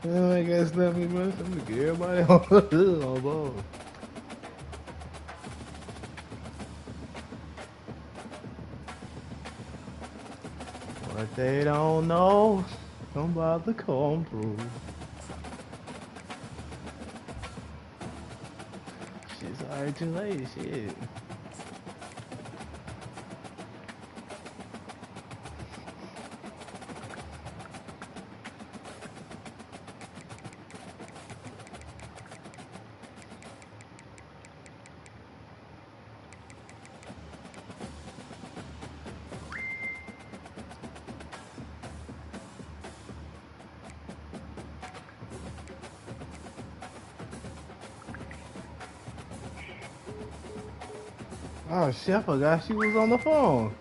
Oh, I guess let me run some to get everybody on ball. What they don't know, I'm about to come through. Shit's already too late, shit. Oh shit, I forgot she was on the phone.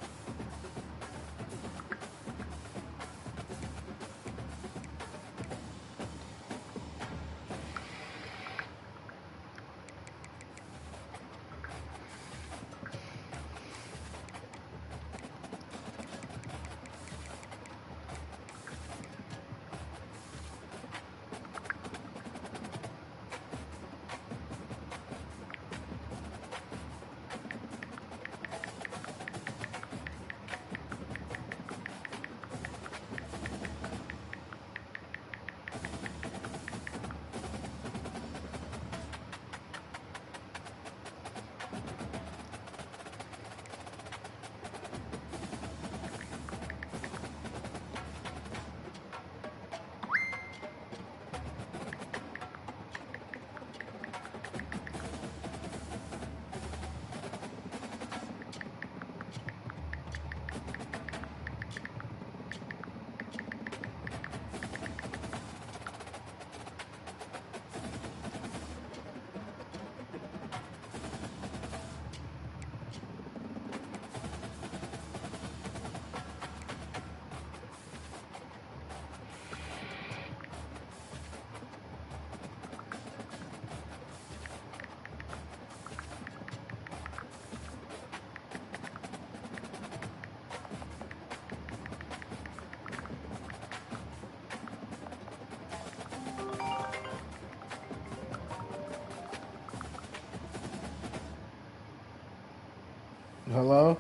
Hello?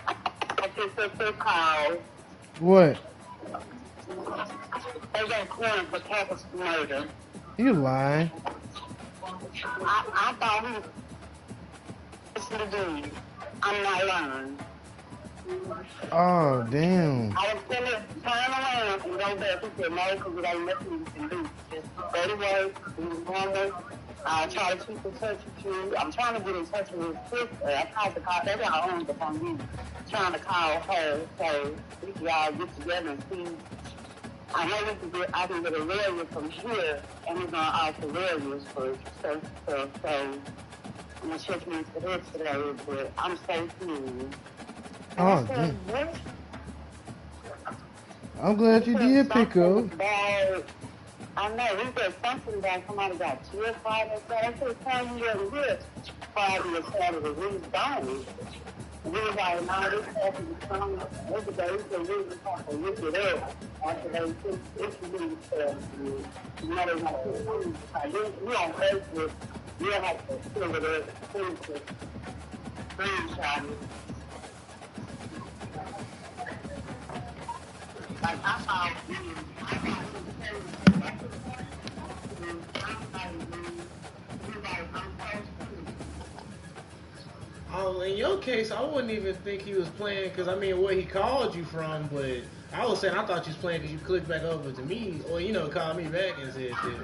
I just took the call. What? They got corner for capital murder. You lying? I thought he was the dude. I'm not lying. Oh, damn. I was going to turn around and go back. He said, no, because it ain't nothing you can do. Just go to work, do normal. I try to keep in touch with you. I'm trying to get in touch with his sister. I tried to call. They got on the phone. Trying to call her so we can all get together and see. I know I can get a lawyer from here, and we're going to offer lawyers for stuff. So I'm going to check into this today, but I'm so serious. Oh, damn. I'm glad you did pick up. I know, we said something about somebody got killed Friday, Saturday. I said, tell you what it is. Friday or Saturday, we was gone. We was like, no, this happened to some other day. We said, we was going to look it up. After they took interviews for you know, they want to put things. You on Facebook, you don't have to fill it up, to screenshot it. Like, I thought Oh, in your case, I wouldn't even think he was playing because, I mean, where he called you from, but I was saying I thought you was playing because you clicked back over to me or, you know, called me back and said shit.